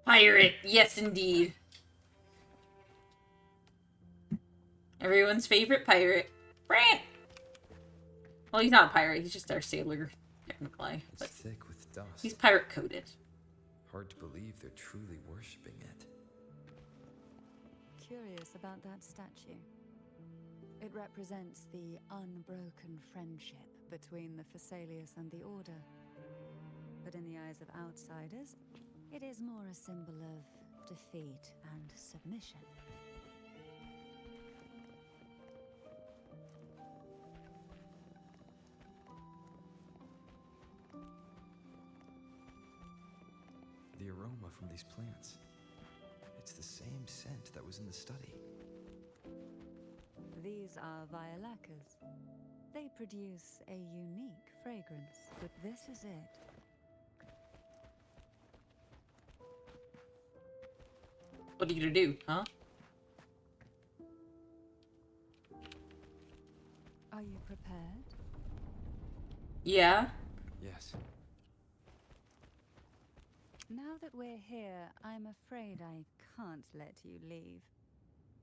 Pirate. Yes, indeed. Everyone's favorite pirate. Brant! Well, he's not a pirate. He's just our sailor, technically. It's thick with dust. He's pirate-coded. Hard to believe they're truly worshipping it. Curious about that statue. It represents the unbroken friendship between the Phasaelius and the Order. But in the eyes of outsiders, it is more a symbol of defeat and submission. The aroma from these plants. It's the same scent that was in the study. These are violacas. They produce a unique fragrance, but this is it. What are you gonna do, huh? Are you prepared? Yeah? Yes. Now that we're here, I'm afraid I can't let you leave,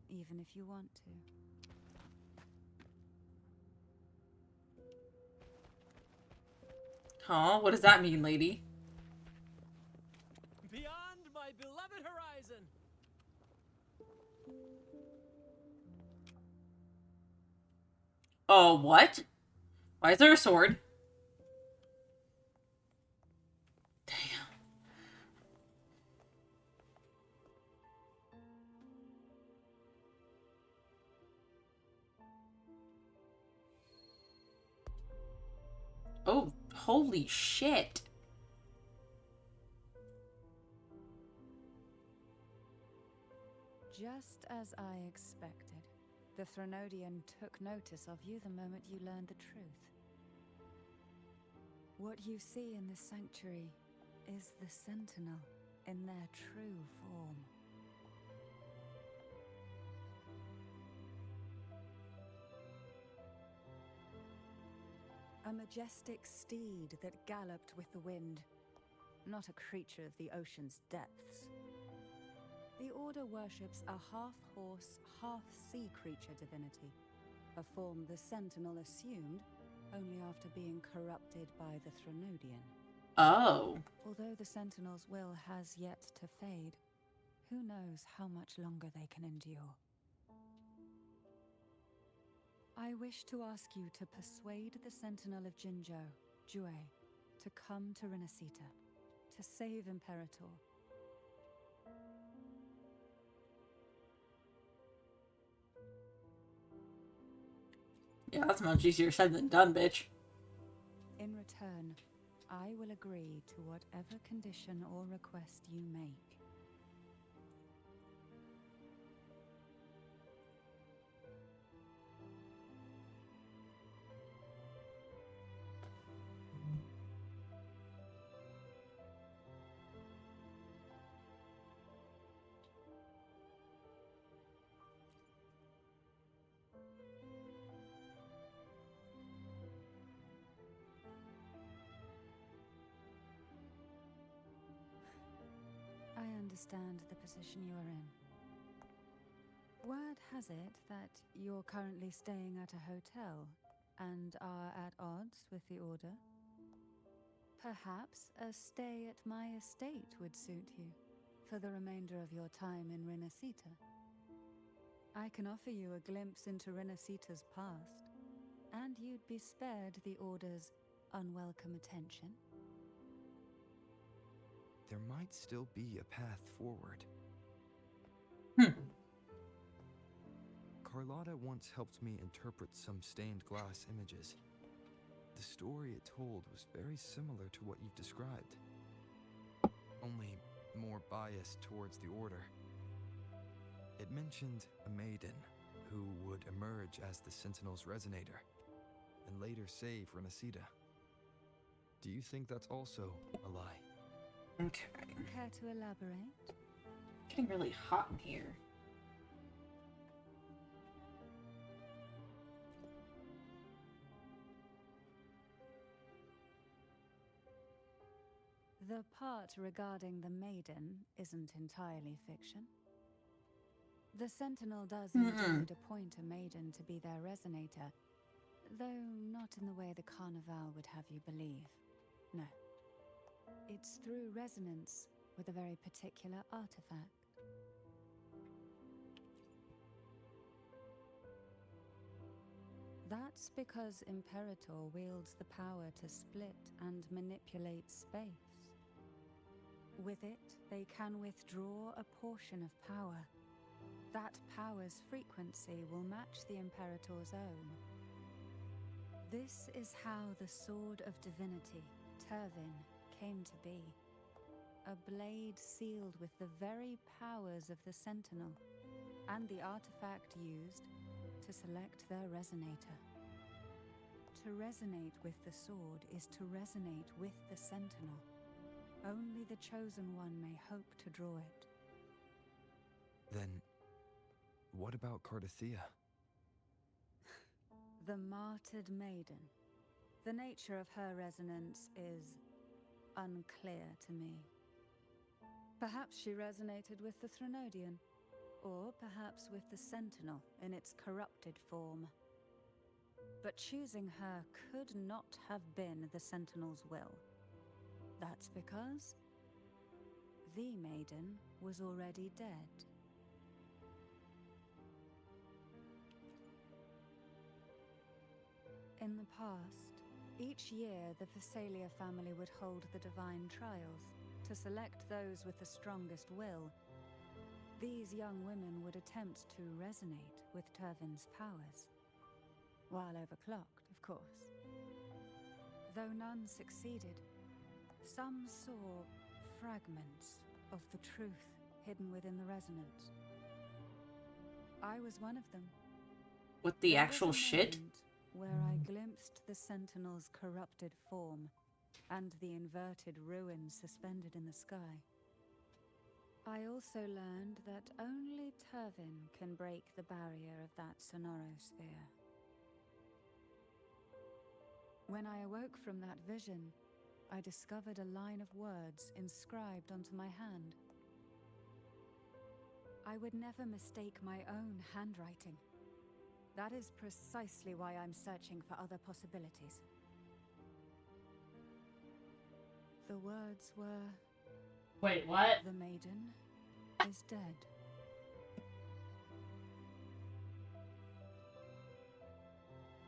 even if you want to. Huh? What does that mean, lady? Beyond my beloved horizon. Oh, what? Why is there a sword? Oh, holy shit. Just as I expected, the Threnodian took notice of you the moment you learned the truth. What you see in this sanctuary is the Sentinel in their true form. A majestic steed that galloped with the wind, not a creature of the ocean's depths. The Order worships a half-horse, half-sea creature divinity, a form the Sentinel assumed only after being corrupted by the Threnodian. Oh. Although the Sentinel's will has yet to fade, who knows how much longer they can endure. I wish to ask you to persuade the Sentinel of Jinzhou Jue, to come to Renacita, to save Imperator. Yeah, that's much easier said than done, bitch. In return, I will agree to whatever condition or request you make. I understand the position you are in. Word has it that you're currently staying at a hotel and are at odds with the Order. Perhaps a stay at my estate would suit you for the remainder of your time in Renacita. I can offer you a glimpse into Renacita's past, and you'd be spared the Order's unwelcome attention. There might still be a path forward. Carlotta once helped me interpret some stained glass images. The story it told was very similar to what you've described, only more biased towards the Order. It mentioned a maiden who would emerge as the Sentinel's resonator and later save Renacita. Do you think that's also a lie? Okay. Care to elaborate? It's getting really hot in here. The part regarding the maiden isn't entirely fiction. The Sentinel does indeed appoint a maiden to be their resonator, though not in the way the Carnival would have you believe. No. It's through resonance with a very particular artifact. That's because Imperator wields the power to split and manipulate space. With it, they can withdraw a portion of power. That power's frequency will match the Imperator's own. This is how the Sword of Divinity, Turvin, came to be. A blade sealed with the very powers of the Sentinel, and the artifact used to select their resonator. To resonate with the sword is to resonate with the Sentinel. Only the Chosen One may hope to draw it. Then, what about Cardathea? The Martyred Maiden. The nature of her resonance is unclear to me. Perhaps she resonated with the Threnodian, or perhaps with the Sentinel in its corrupted form. But choosing her could not have been the Sentinel's will. That's because the Maiden was already dead. In the past, each year the Phasalia family would hold the Divine Trials to select those with the strongest will. These young women would attempt to resonate with Turvin's powers, while overclocked, of course. Though none succeeded, some saw fragments of the truth hidden within the resonance. I was one of them. With the There actual was a shit? moment where I glimpsed the Sentinel's corrupted form and the inverted ruins suspended in the sky. I also learned that only Turvin can break the barrier of that sonorosphere. When I awoke from that vision, I discovered a line of words inscribed onto my hand. I would never mistake my own handwriting. That is precisely why I'm searching for other possibilities. The words were... Wait, what? The maiden is dead.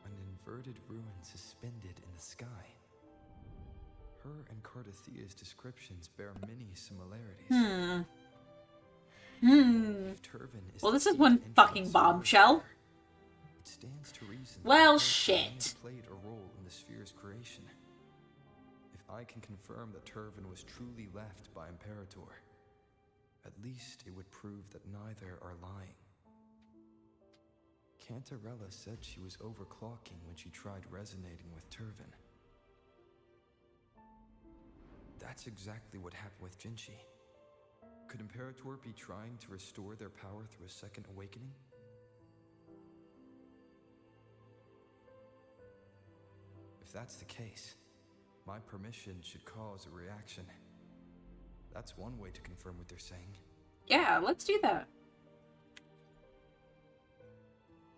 An inverted ruin suspended in the sky. Her and Cardathia's descriptions bear many similarities. If Turvin is Well, the this is key one to entering fucking the bombshell. sphere, it stands to reason that Well, Imperator may have shit. played a role in the sphere's creation. If I can confirm that Turvin was truly left by Imperator, at least it would prove that neither are lying. Cantarella said she was overclocking when she tried resonating with Turvin. That's exactly what happened with Jinchi. Could Imperator be trying to restore their power through a second awakening? If that's the case, my permission should cause a reaction. That's one way to confirm what they're saying. Yeah, let's do that.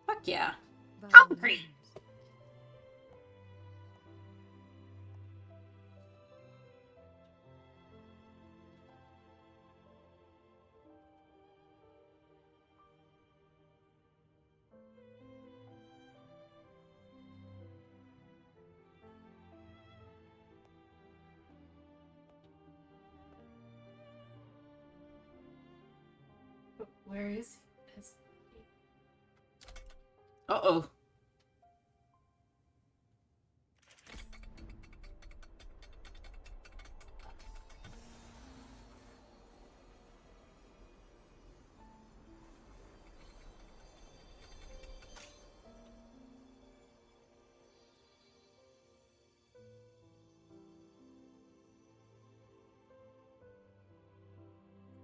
Fuck yeah. Concrete! Where is he? Uh-oh.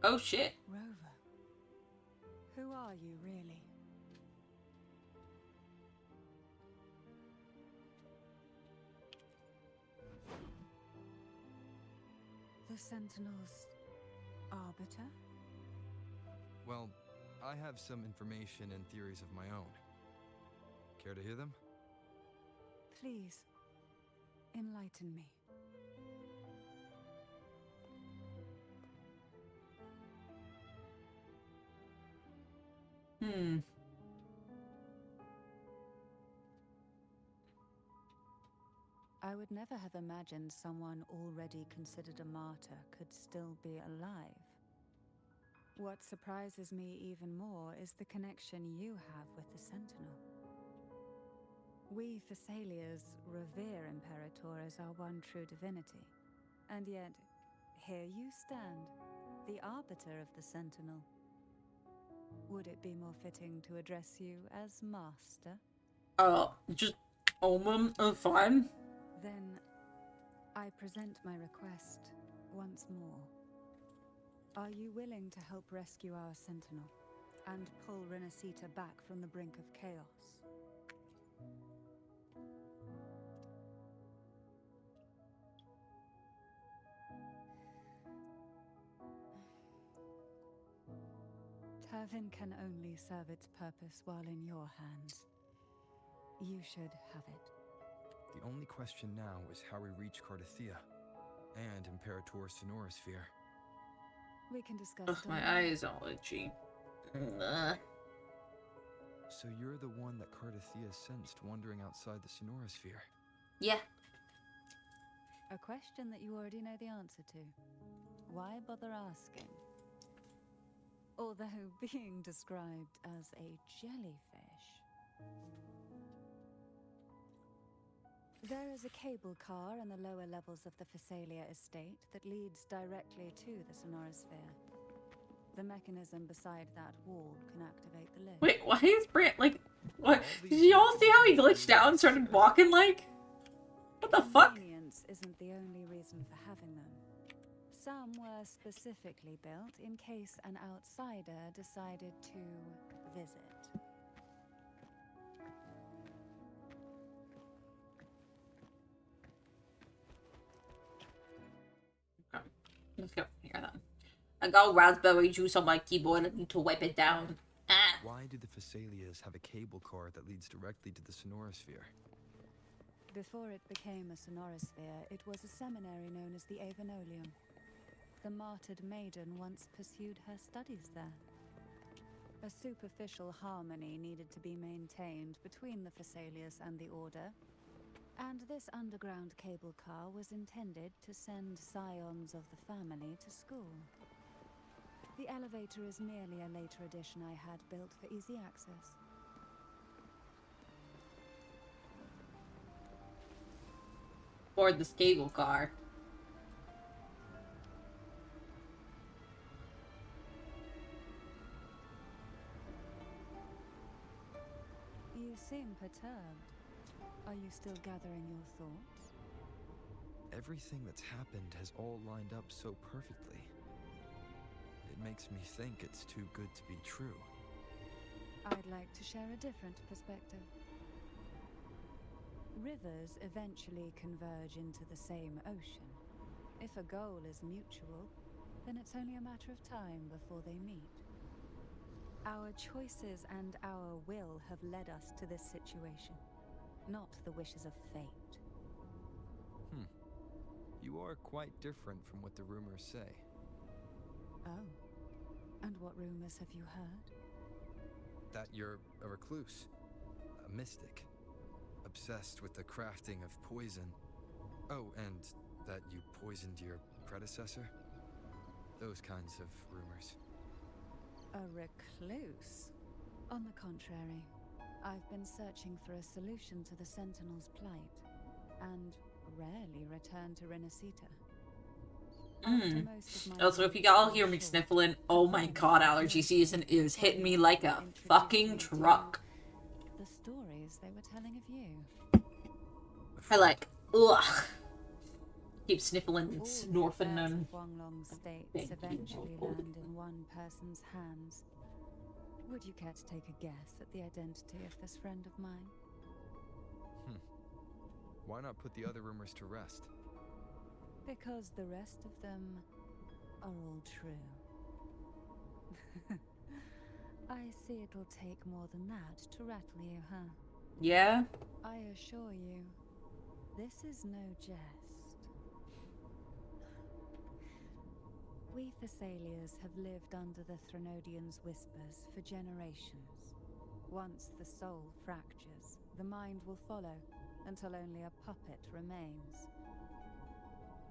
Oh shit. Rover, who are you really? The Sentinel's arbiter? Well, I have some information and theories of my own. Care to hear them? Please, enlighten me. I would never have imagined someone already considered a martyr could still be alive. What surprises me even more is the connection you have with the Sentinel. We Thessalians revere Imperator as our one true divinity, and yet here you stand, the arbiter of the Sentinel. Would it be more fitting to address you as Master? Just Omen of fine. Then I present my request once more. Are you willing to help rescue our Sentinel and pull Renacita back from the brink of chaos? Turvin can only serve its purpose while in your hands. You should have it. The only question now is how we reach Cardathia and Imperator's Sonorosphere. We can discuss Ugh, it my on the way. eyes all itchy. Ugh. So you're the one that Cardathia sensed wandering outside the Sonorosphere? Yeah. A question that you already know the answer to. Why bother asking? Although being described as a jellyfish. There is a cable car in the lower levels of the Thessalia estate that leads directly to the Sonorosphere. The mechanism beside that wall can activate the lift. Wait, why is Brant like what? Did you all see how he glitched out and started walking like? What the fuck? Convenience isn't the only reason for having them. Some were specifically built in case an outsider decided to visit. Okay, let's go here then. I got raspberry juice on my keyboard. I need to wipe it down. Ah. Why do the Thessalias have a cable car that leads directly to the Sonorosphere? Before it became a Sonorosphere, it was a seminary known as the Avenolium. The martyred maiden once pursued her studies there. A superficial harmony needed to be maintained between the Thessalias and the Order, And this underground cable car was intended to send scions of the family to school. The elevator is merely a later addition I had built for easy access. Board this cable car. You seem perturbed. Are you still gathering your thoughts? Everything that's happened has all lined up so perfectly. It makes me think it's too good to be true. I'd like to share a different perspective. Rivers eventually converge into the same ocean. If a goal is mutual, then it's only a matter of time before they meet. Our choices and our will have led us to this situation, not the wishes of fate. You are quite different from what the rumors say. Oh. And what rumors have you heard? That you're a recluse, a mystic, obsessed with the crafting of poison. Oh, and that you poisoned your predecessor? Those kinds of rumors. A recluse? On the contrary, I've been searching for a solution to the Sentinel's plight, and rarely return to Renacita. Also, if you all hear me sniffling, oh my god, allergy season is hitting me like a fucking truck. The stories they were telling of you. I like, ugh. Keep sniffling and snorfing and Guanglong states eventually land in one person's hands. Would you care to take a guess at the identity of this friend of mine? Why not put the other rumors to rest? Because the rest of them are all true. I see it'll take more than that to rattle you, huh? Yeah? I assure you, this is no jest. We Thessalians have lived under the Threnodians' whispers for generations. Once the soul fractures, the mind will follow, until only a puppet remains.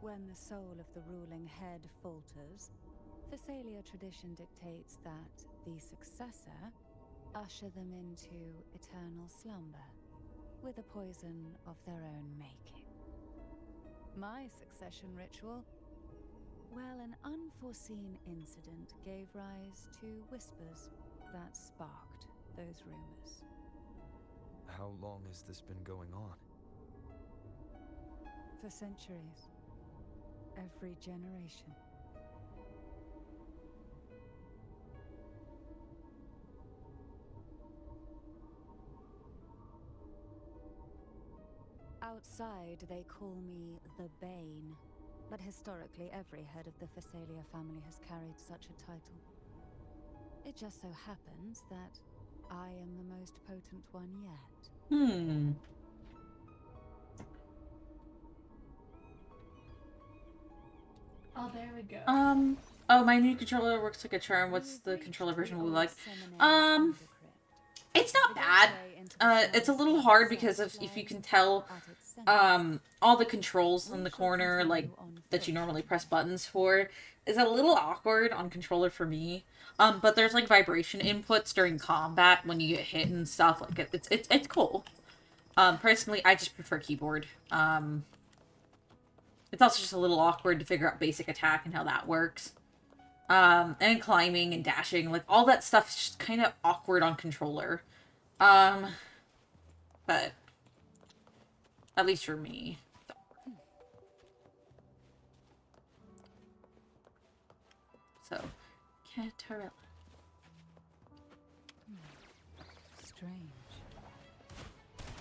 When the soul of the ruling head falters, Thessalia tradition dictates that the successor usher them into eternal slumber, with a poison of their own making. My succession ritual? Well, an unforeseen incident gave rise to whispers that sparked those rumors. How long has this been going on? For centuries. Every generation. Outside, they call me the Bane, but historically every head of the Thessalia family has carried such a title. It just so happens that I am the most potent one yet. Oh, there we go. Oh, my new controller works like a charm. What's the controller version we like? It's not bad. It's a little hard because if you can tell, all the controls in the corner, like, that you normally press buttons for, is a little awkward on controller for me. But there's, like, vibration inputs during combat when you get hit and stuff. Like, it's cool. Personally, I just prefer keyboard. It's also just a little awkward to figure out basic attack and how that works. And climbing and dashing, like, all that stuff is just kind of awkward on controller. But at least for me. So, Catarella. Strange.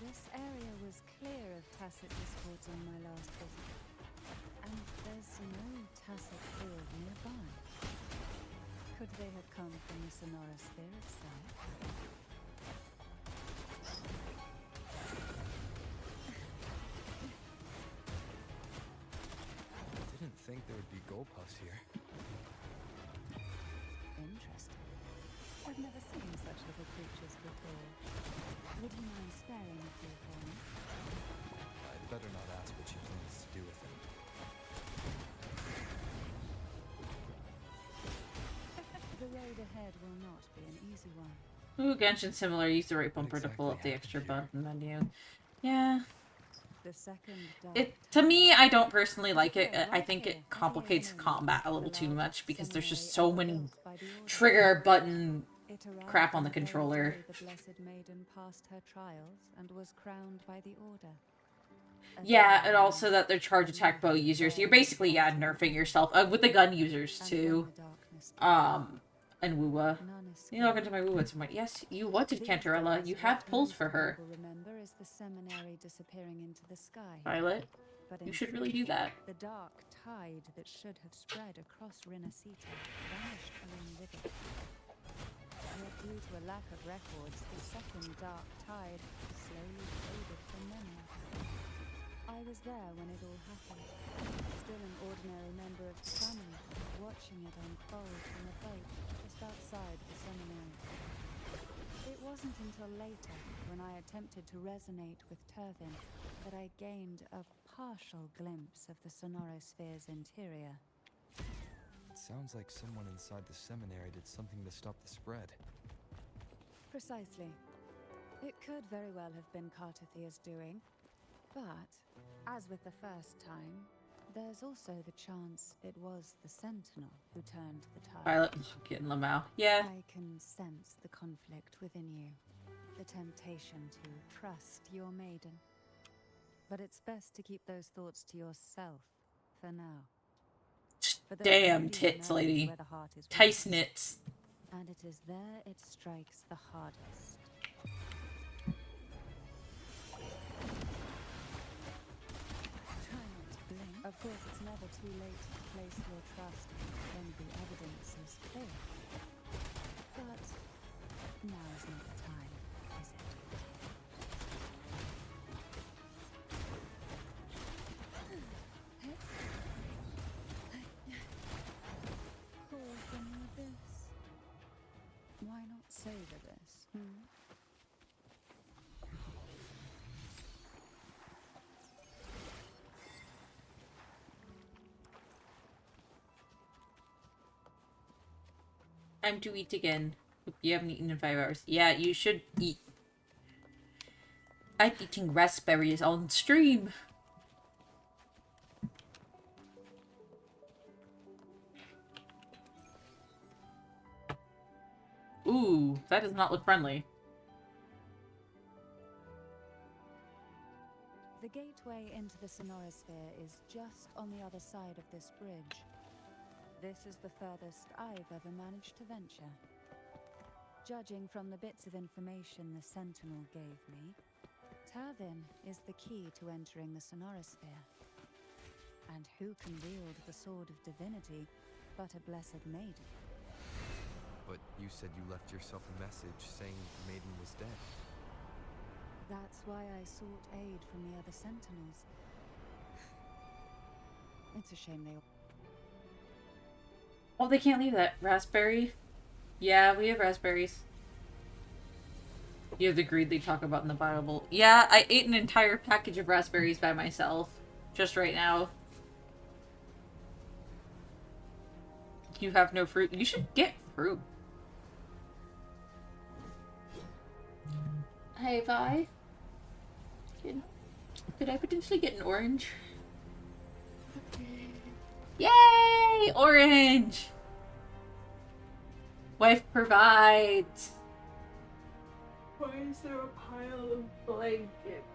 This area was clear of tacit discords on my last visit. And there's no tacit field nearby. Could they have come from the Sonorosphere itself? Didn't think there would be goalposts here. Interesting. I've never seen such little creatures before. Would you mind sparing a few for me? I'd road ahead will not be an easy one. Ooh, Genshin similar. Use the right bumper to pull up the extra button menu. Yeah. The second To me, I don't personally like it. I think it complicates combat a little too much because there's just so many trigger button crap on the controller. The Blessed Maiden passed her trials and was crowned by the Order. Yeah, and also that they're charge attack bow users. You're basically, nerfing yourself. With the gun users, too. And Wuwa. You know, welcome to my Wuwa at some point. Yes, you wanted Cantarella. You have pulls for her. Remember is the seminary disappearing into the sky. Violet, you should really do that. The dark tide that should have spread across Rinasita vanished along with it. Yet due to a lack of records, the second dark tide slowly faded from memory. I was there when it all happened, still an ordinary member of the family, watching it unfold from a boat just outside the seminary. It wasn't until later, when I attempted to resonate with Turvin, that I gained a partial glimpse of the Sonorosphere's interior. It sounds like someone inside the seminary did something to stop the spread. Precisely. It could very well have been Cartathia's doing, but, as with the first time, there's also the chance it was the Sentinel who turned the tide. Violet, getting Lamau. Yeah. I can sense the conflict within you, the temptation to trust your maiden. But it's best to keep those thoughts to yourself for now. Damn tits, lady. Tice knits. And it is there it strikes the hardest. Try not to blink. Of course, it's never too late to place your trust when the evidence is clear. But now is not the time, is it? Call from the abyss. Why not savor this? Time to eat again. You haven't eaten in 5 hours. Yeah, you should eat. I'm eating raspberries on stream. Ooh, that does not look friendly. The gateway into the Sonorosphere is just on the other side of this bridge. This is the furthest I've ever managed to venture. Judging from the bits of information the Sentinel gave me, Turvin is the key to entering the Sonorosphere. And who can wield the Sword of Divinity but a Blessed Maiden? But you said you left yourself a message saying the maiden was dead. That's why I sought aid from the other Sentinels. It's a shame they... Oh, they can't leave that. Raspberry? Yeah, we have raspberries. You have the greed they talk about in the Bible. Yeah, I ate an entire package of raspberries by myself. Just right now. You have no fruit. You should get fruit. Hey, Vi. Could I potentially get an orange? Yay! Orange! Wife provides. Why is there a pile of blankets?